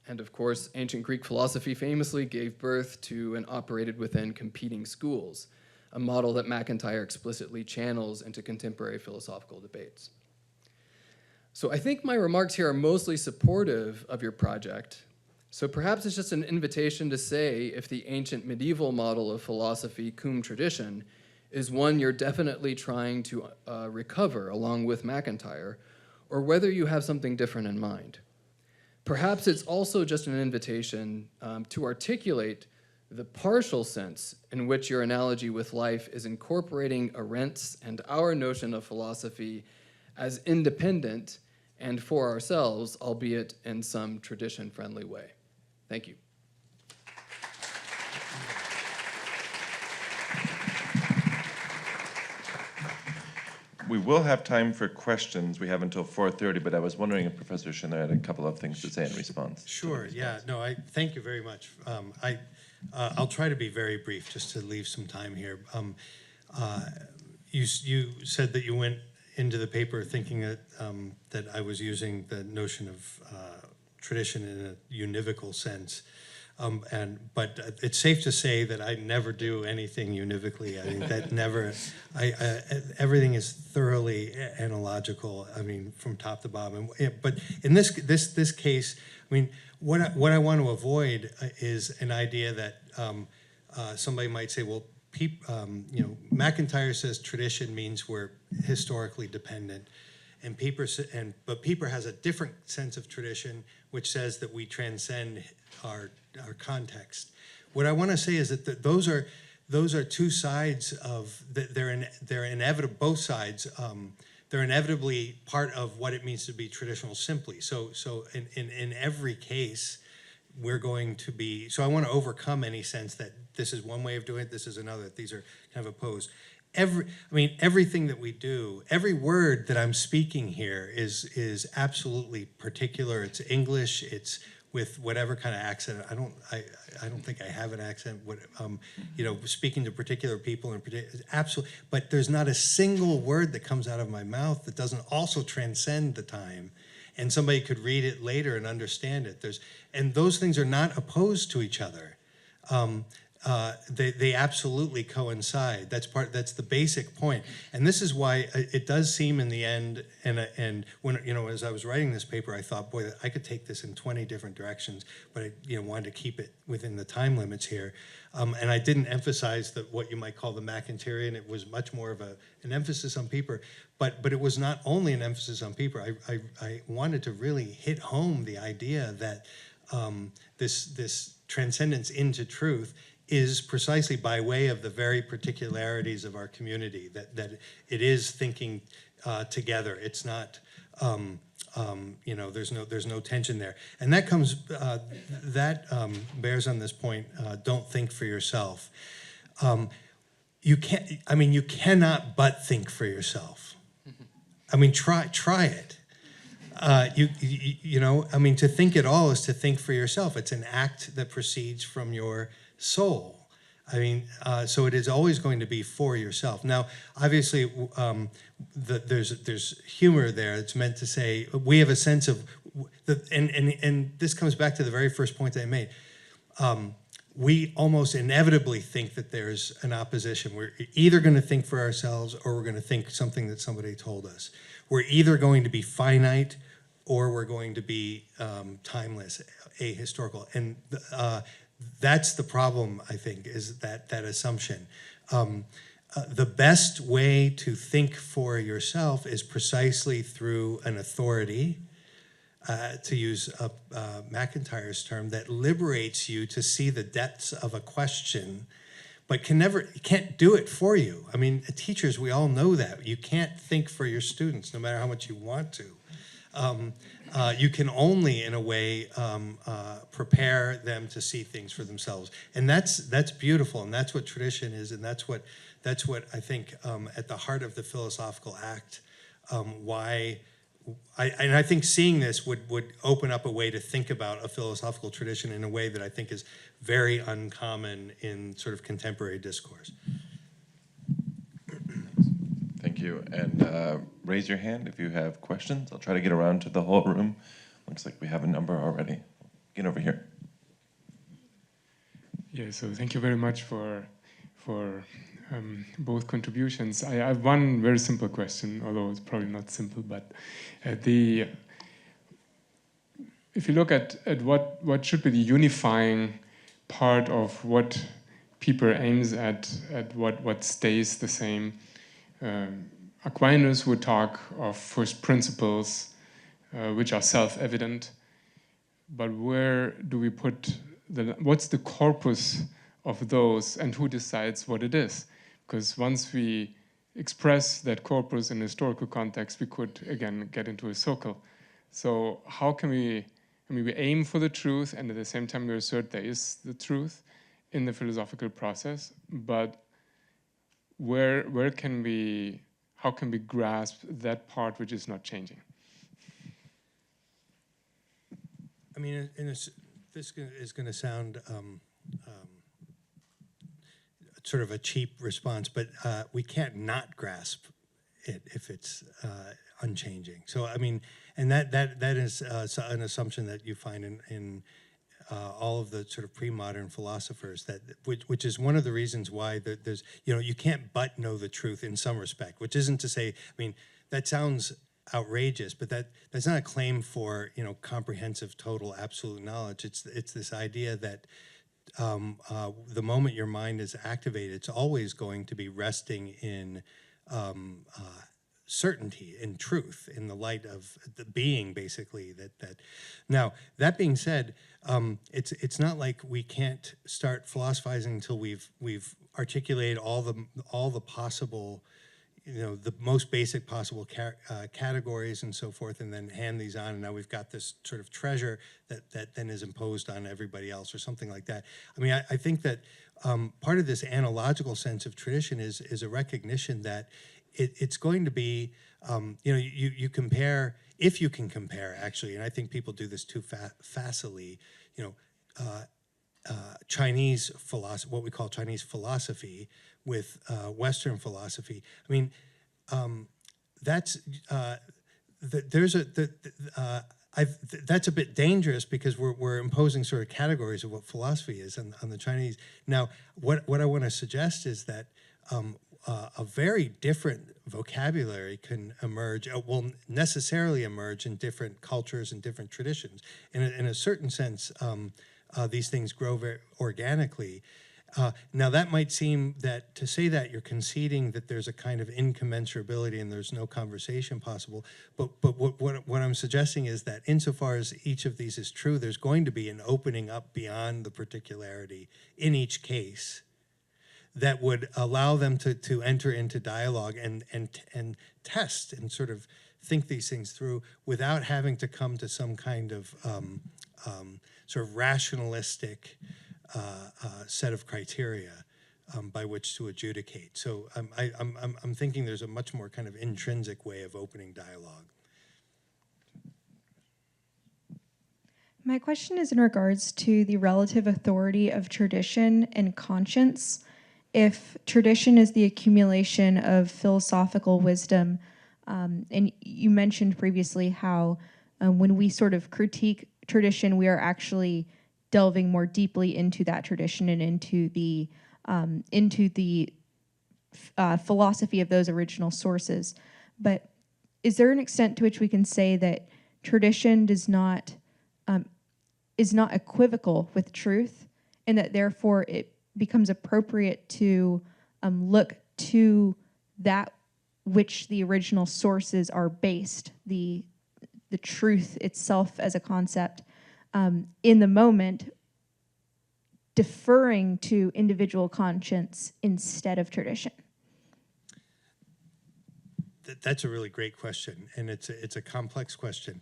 S3: And of course, ancient Greek philosophy famously gave birth to and operated within competing schools, a model that MacIntyre explicitly channels into contemporary philosophical debates. So I think my remarks here are mostly supportive of your project. So perhaps it's just an invitation to say if the ancient medieval model of philosophy, cum tradition, is one you're definitely trying to recover along with MacIntyre, or whether you have something different in mind. Perhaps it's also just an invitation to articulate the partial sense in which your analogy with life is incorporating Arendt's and our notion of philosophy as independent and for ourselves, albeit in some tradition-friendly way. Thank you.
S1: We will have time for questions. We have until 4:30, but I was wondering if Professor Schinner had a couple of things to say in response.
S2: Sure, yeah, no, thank you very much. I'll try to be very brief, just to leave some time here. You said that you went into the paper thinking that I was using the notion of tradition in a univocal sense. But it's safe to say that I never do anything univocally. I mean, that never, everything is thoroughly analogical, I mean, from top to bottom. But in this case, I mean, what I want to avoid is an idea that somebody might say, well, MacIntyre says tradition means we're historically dependent, but Pieper has a different sense of tradition, which says that we transcend our context. What I want to say is that those are two sides of they're inevitable. Both sides they're inevitably part of what it means to be traditional simply. So in every case, we're going to be. So I want to overcome any sense that this is one way of doing it, this is another. These are kind of opposed. Everything that we do, every word that I'm speaking here is absolutely particular. It's English. It's with whatever kind of accent. I don't think I have an accent. Speaking to particular people in particular, absolutely. But there's not a single word that comes out of my mouth that doesn't also transcend the time, and somebody could read it later and understand it. And those things are not opposed to each other. They absolutely coincide. That's the basic point. And this is why it does seem in the end, and when, as I was writing this paper, I thought, boy, I could take this in 20 different directions, but I wanted to keep it within the time limits here. And I didn't emphasize what you might call the MacIntyrean. It was much more of an emphasis on Pieper, but it was not only an emphasis on Pieper. I wanted to really hit home the idea that this transcendence into truth is precisely by way of the very particularities of our community, that it is thinking together. It's not, there's no tension there. And that comes, bears on this point, don't think for yourself. You cannot but think for yourself. I mean, try it. To think at all is to think for yourself. It's an act that proceeds from your soul. So it is always going to be for yourself. Now, obviously, there's humor there. It's meant to say we have a sense of, and this comes back to the very first point that I made. We almost inevitably think that there's an opposition. We're either going to think for ourselves or we're going to think something that somebody told us. We're either going to be finite or we're going to be timeless, ahistorical. And that's the problem, I think, is that assumption. The best way to think for yourself is precisely through an authority, to use McIntyre's term, that liberates you to see the depths of a question, but can't do it for you. I mean, teachers, we all know that. You can't think for your students, no matter how much you want to. You can only, in a way, prepare them to see things for themselves, and that's beautiful, and that's what tradition is, and that's what I think at the heart of the philosophical act. I think seeing this would open up a way to think about a philosophical tradition in a way that I think is very uncommon in sort of contemporary discourse.
S1: Thank you. And raise your hand if you have questions. I'll try to get around to the whole room. Looks like we have a number already. Get over here.
S4: Yeah, so thank you very much for both contributions. I have one very simple question, although it's probably not simple, but if you look at what should be the unifying part of what Pieper aims at what stays the same, Aquinas would talk of first principles, which are self-evident, but where do we put what's the corpus of those, and who decides what it is? Because once we express that corpus in historical context, we could, again, get into a circle. So how can we aim for the truth, and at the same time we assert there is the truth in the philosophical process, but how can we grasp that part which is not changing?
S2: I mean, this is going to sound sort of a cheap response, but we can't not grasp it if it's unchanging. So I mean, and that is an assumption that you find in all of the sort of pre-modern philosophers, which is one of the reasons why there's, you can't but know the truth in some respect, which isn't to say, I mean, that sounds outrageous, but that's not a claim for, comprehensive, total, absolute knowledge. It's this idea that the moment your mind is activated, it's always going to be resting in certainty, in truth, in the light of the being, basically. Now, that being said, it's not like we can't start philosophizing until we've articulated all the possible, the most basic possible categories and so forth, and then hand these on, and now we've got this sort of treasure that then is imposed on everybody else, or something like that. I mean, I think that part of this analogical sense of tradition is a recognition that it's going to be, you compare, if you can compare, actually, and I think people do this too facilely, Chinese philosophy, what we call Chinese philosophy, with Western philosophy. I mean, that's a bit dangerous, because we're imposing sort of categories of what philosophy is on the Chinese. Now, what I want to suggest is that a very different vocabulary can emerge, will necessarily emerge in different cultures and different traditions. In a certain sense, these things grow very organically. Now that might seem that to say that you're conceding that there's a kind of incommensurability and there's no conversation possible. But what I'm suggesting is that insofar as each of these is true, there's going to be an opening up beyond the particularity in each case that would allow them to enter into dialogue and test and sort of think these things through without having to come to some kind of sort of rationalistic set of criteria by which to adjudicate. So I'm thinking there's a much more kind of intrinsic way of opening dialogue.
S5: My question is in regards to the relative authority of tradition and conscience. If tradition is the accumulation of philosophical wisdom, and you mentioned previously how when we sort of critique tradition, we are actually delving more deeply into that tradition and into the philosophy of those original sources. But is there an extent to which we can say that tradition is not equivocal with truth, and that therefore it becomes appropriate to look to that which the original sources are based, the truth itself as a concept, in the moment, deferring to individual conscience instead of tradition?
S2: That's a really great question, and it's a complex question.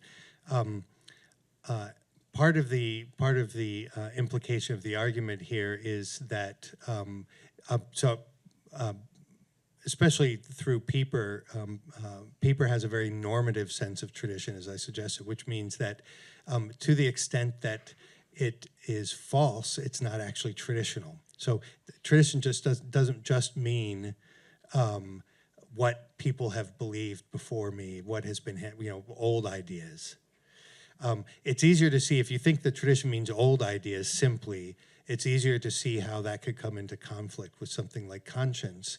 S2: Part of the implication of the argument here is that especially through Pieper, Pieper has a very normative sense of tradition, as I suggested, which means that to the extent that it is false, it's not actually traditional. So tradition just doesn't just mean what people have believed before me, what has been, old ideas. It's easier to see, if you think that tradition means old ideas simply, it's easier to see how that could come into conflict with something like conscience.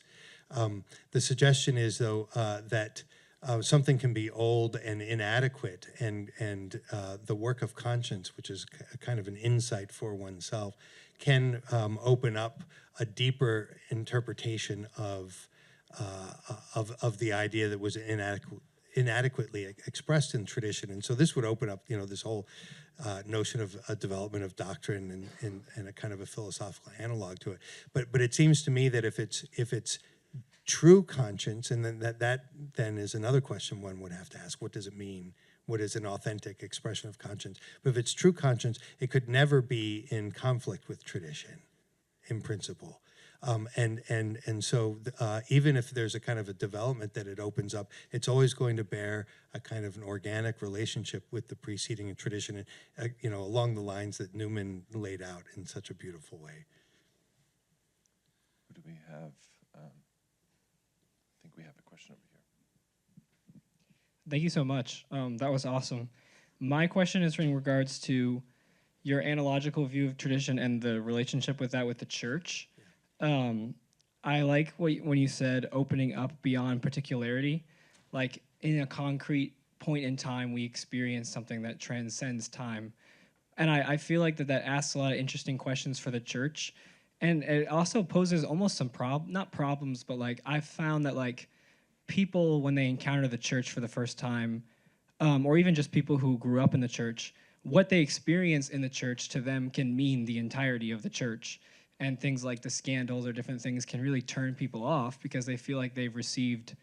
S2: The suggestion is, though, that something can be old and inadequate, and the work of conscience, which is kind of an insight for oneself, can open up a deeper interpretation of the idea that was inadequately expressed in tradition. And so this would open up, this whole notion of a development of doctrine and a kind of a philosophical analog to it. But it seems to me that if it's true conscience, and then that then is another question one would have to ask: what does it mean? What is an authentic expression of conscience? But if it's true conscience, it could never be in conflict with tradition, in principle. And so even if there's a kind of a development that it opens up, it's always going to bear a kind of an organic relationship with the preceding tradition, along the lines that Newman laid out in such a beautiful way.
S1: Who do we have? I think we have a question over here.
S6: Thank you so much. That was awesome. My question is in regards to your analogical view of tradition and the relationship with that with the church. I like when you said opening up beyond particularity. Like in a concrete point in time, we experience something that transcends time. And I feel like that asks a lot of interesting questions for the church. And it also poses almost some not problems, but like I've found that like people, when they encounter the church for the first time, or even just people who grew up in the church, what they experience in the church to them can mean the entirety of the church. And things like the scandals or different things can really turn people off because they feel like they've received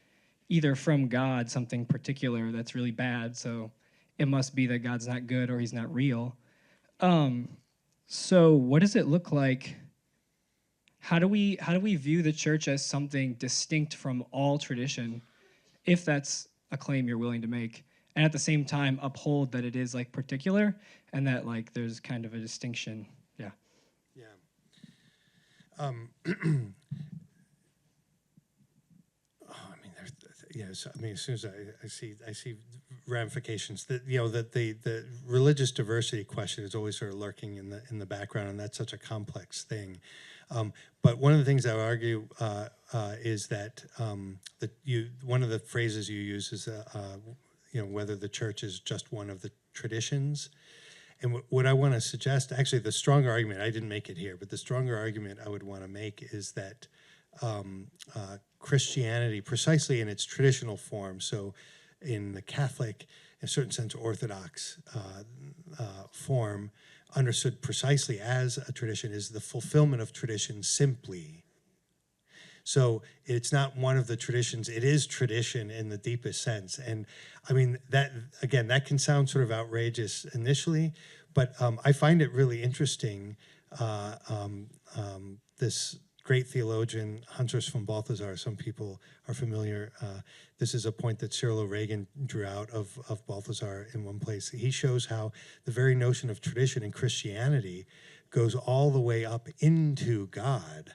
S6: either from God something particular that's really bad, so it must be that God's not good or he's not real. So what does it look like? How do we view the church as something distinct from all tradition, if that's a claim you're willing to make, and at the same time uphold that it is like particular and that like there's kind of a distinction? Yeah.
S2: As soon as I see ramifications, that the religious diversity question is always sort of lurking in the background, and that's such a complex thing. But one of the things I would argue is that one of the phrases you use is whether the church is just one of the traditions. And what I want to suggest, actually, the stronger argument, I didn't make it here, but the stronger argument I would want to make is that Christianity, precisely in its traditional form, so in the Catholic, in a certain sense, Orthodox form, understood precisely as a tradition, is the fulfillment of tradition simply. So it's not one of the traditions, it is tradition in the deepest sense. And I mean, that, again, that can sound sort of outrageous initially, but I find it really interesting. This great theologian, Hunters von Balthasar, some people are familiar. This is a point that Cyril O'Regan drew out of Balthasar in one place. He shows how the very notion of tradition in Christianity goes all the way up into God.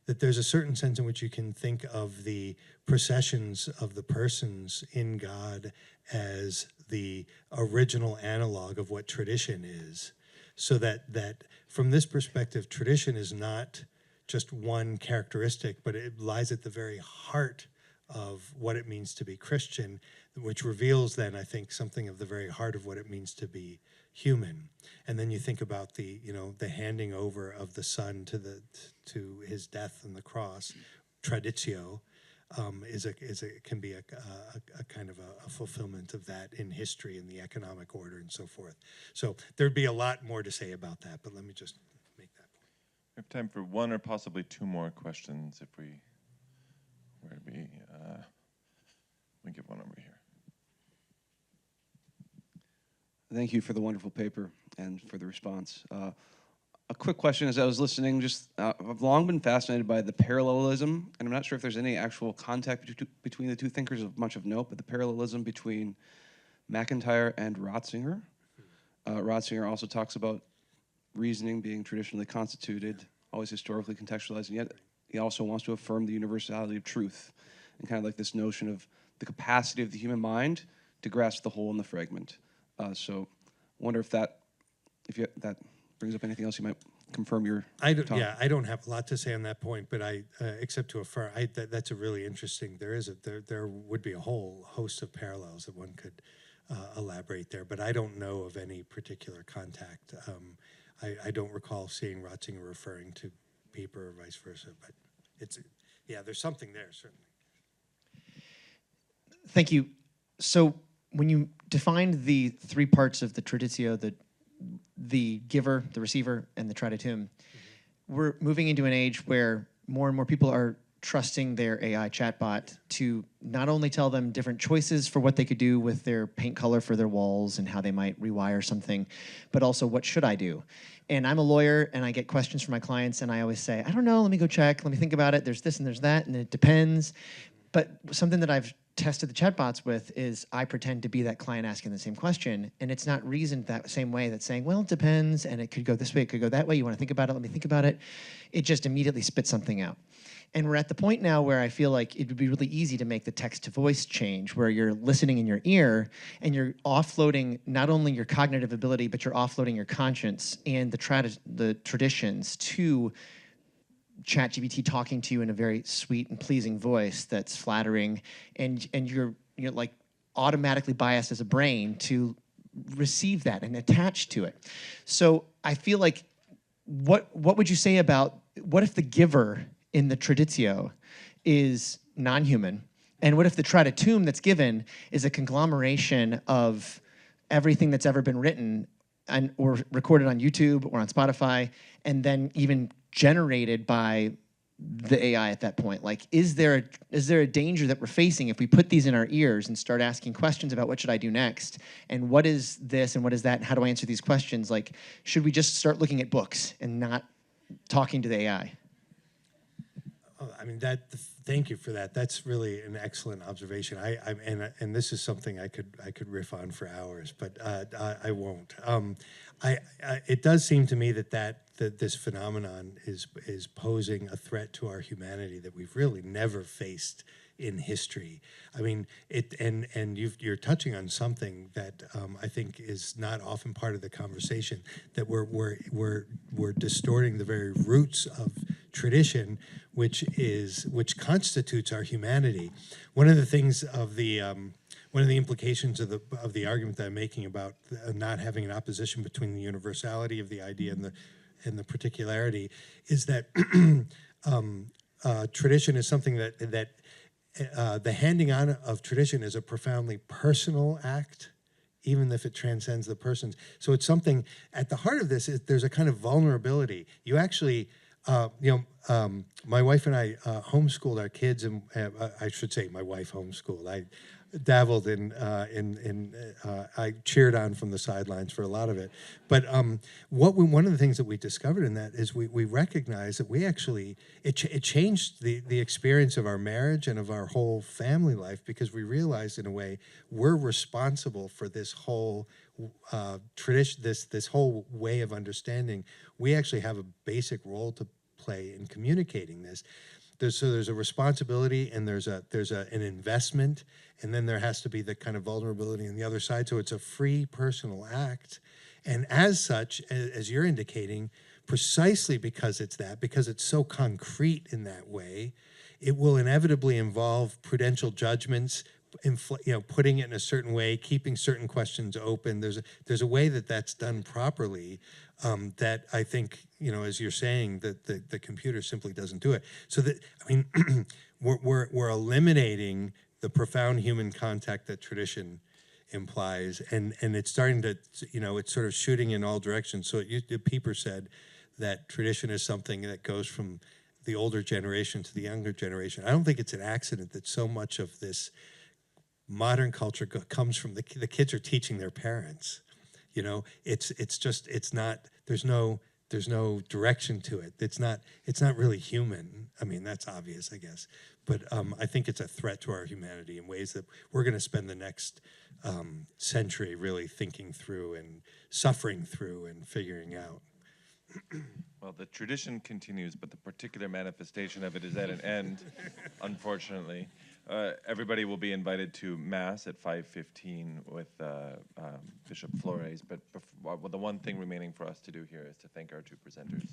S2: That there's a certain sense in which you can think of the processions of the persons in God as the original analog of what tradition is. So that from this perspective, tradition is not just one characteristic, but it lies at the very heart of what it means to be Christian, which reveals then, I think, something of the very heart of what it means to be human. And then you think about the, you know, the handing over of the Son to his death on the cross, traditio, can be a kind of a fulfillment of that in history and the economic order and so forth. So there'd be a lot more to say about that, but let me just make that point.
S1: We have time for one or possibly two more questions if we were to be. We get one over here.
S7: Thank you for the wonderful paper and for the response. A quick question as I was listening, just I've long been fascinated by the parallelism, and I'm not sure if there's any actual contact between the two thinkers of much of note, but the parallelism between MacIntyre and Ratzinger. Ratzinger also talks about reasoning being traditionally constituted, always historically contextualized, and yet he also wants to affirm the universality of truth, and kind of like this notion of the capacity of the human mind to grasp the whole and the fragment. So wonder if that brings up anything else you might confirm your talk.
S2: Yeah, I don't have a lot to say on that point, but except to affirm, that's a really interesting. There would be a whole host of parallels that one could elaborate there, but I don't know of any particular contact. I don't recall seeing Ratzinger referring to Pieper or vice versa, but there's something there certainly.
S8: Thank you. So when you defined the three parts of the traditio, the giver, the receiver, and the traditum, we're moving into an age where more and more people are trusting their AI chatbot to not only tell them different choices for what they could do with their paint color for their walls and how they might rewire something, but also what should I do? And I'm a lawyer, and I get questions from my clients, and I always say, I don't know, let me go check, let me think about it, there's this and there's that, and it depends. But something that I've tested the chatbots with is I pretend to be that client asking the same question, and it's not reasoned that same way that's saying, well, it depends, and it could go this way, it could go that way, you want to think about it, let me think about it. It just immediately spits something out. And we're at the point now where I feel like it would be really easy to make the text-to-voice change, where you're listening in your ear, and you're offloading not only your cognitive ability, but you're offloading your conscience and the traditions to ChatGPT talking to you in a very sweet and pleasing voice that's flattering, and you're like automatically biased as a brain to receive that and attach to it. So I feel like what would you say about what if the giver in the traditio is non-human, and what if the traditum that's given is a conglomeration of everything that's ever been written or recorded on YouTube or on Spotify, and then even generated by the AI at that point? Like, is there a danger that we're facing if we put these in our ears and start asking questions about what should I do next, and what is this and what is that, and how do I answer these questions? Like, should we just start looking at books and not talking to the AI?
S2: I mean, thank you for that. That's really an excellent observation. And this is something I could riff on for hours, but I won't. It does seem to me that this phenomenon is posing a threat to our humanity that we've really never faced in history. I mean, you're touching on something that I think is not often part of the conversation, that we're distorting the very roots of tradition, which constitutes our humanity. One of the things one of the implications of the argument that I'm making about not having an opposition between the universality of the idea and the particularity is that tradition is something that the handing on of tradition is a profoundly personal act, even if it transcends the persons. So it's something at the heart of this. There's a kind of vulnerability. You actually, my wife and I homeschooled our kids, and I should say my wife homeschooled. I dabbled I cheered on from the sidelines for a lot of it. But one of the things that we discovered in that is we recognized that we actually, it changed the experience of our marriage and of our whole family life, because we realized in a way we're responsible for this whole tradition, this whole way of understanding. We actually have a basic role to play in communicating this. There's a responsibility, and there's an investment, and then there has to be the kind of vulnerability on the other side. So it's a free personal act, and as such, as you're indicating, precisely because it's so concrete in that way, it will inevitably involve prudential judgments, putting it in a certain way, keeping certain questions open. There's a way that's done properly that I think, as you're saying, that the computer simply doesn't do it. So that, we're eliminating the profound human contact that tradition implies, and it's starting to, it's sort of shooting in all directions. So Pieper said that tradition is something that goes from the older generation to the younger generation. I don't think it's an accident that so much of this modern culture comes from the kids are teaching their parents. It's not, there's no direction to it. It's not really human. I mean, that's obvious, I guess. But I think it's a threat to our humanity in ways that we're going to spend the next century really thinking through and suffering through and figuring out.
S1: Well, the tradition continues, but the particular manifestation of it is at an end, unfortunately. Everybody will be invited to Mass at 5:15 with Bishop Flores, but the one thing remaining for us to do here is to thank our two presenters.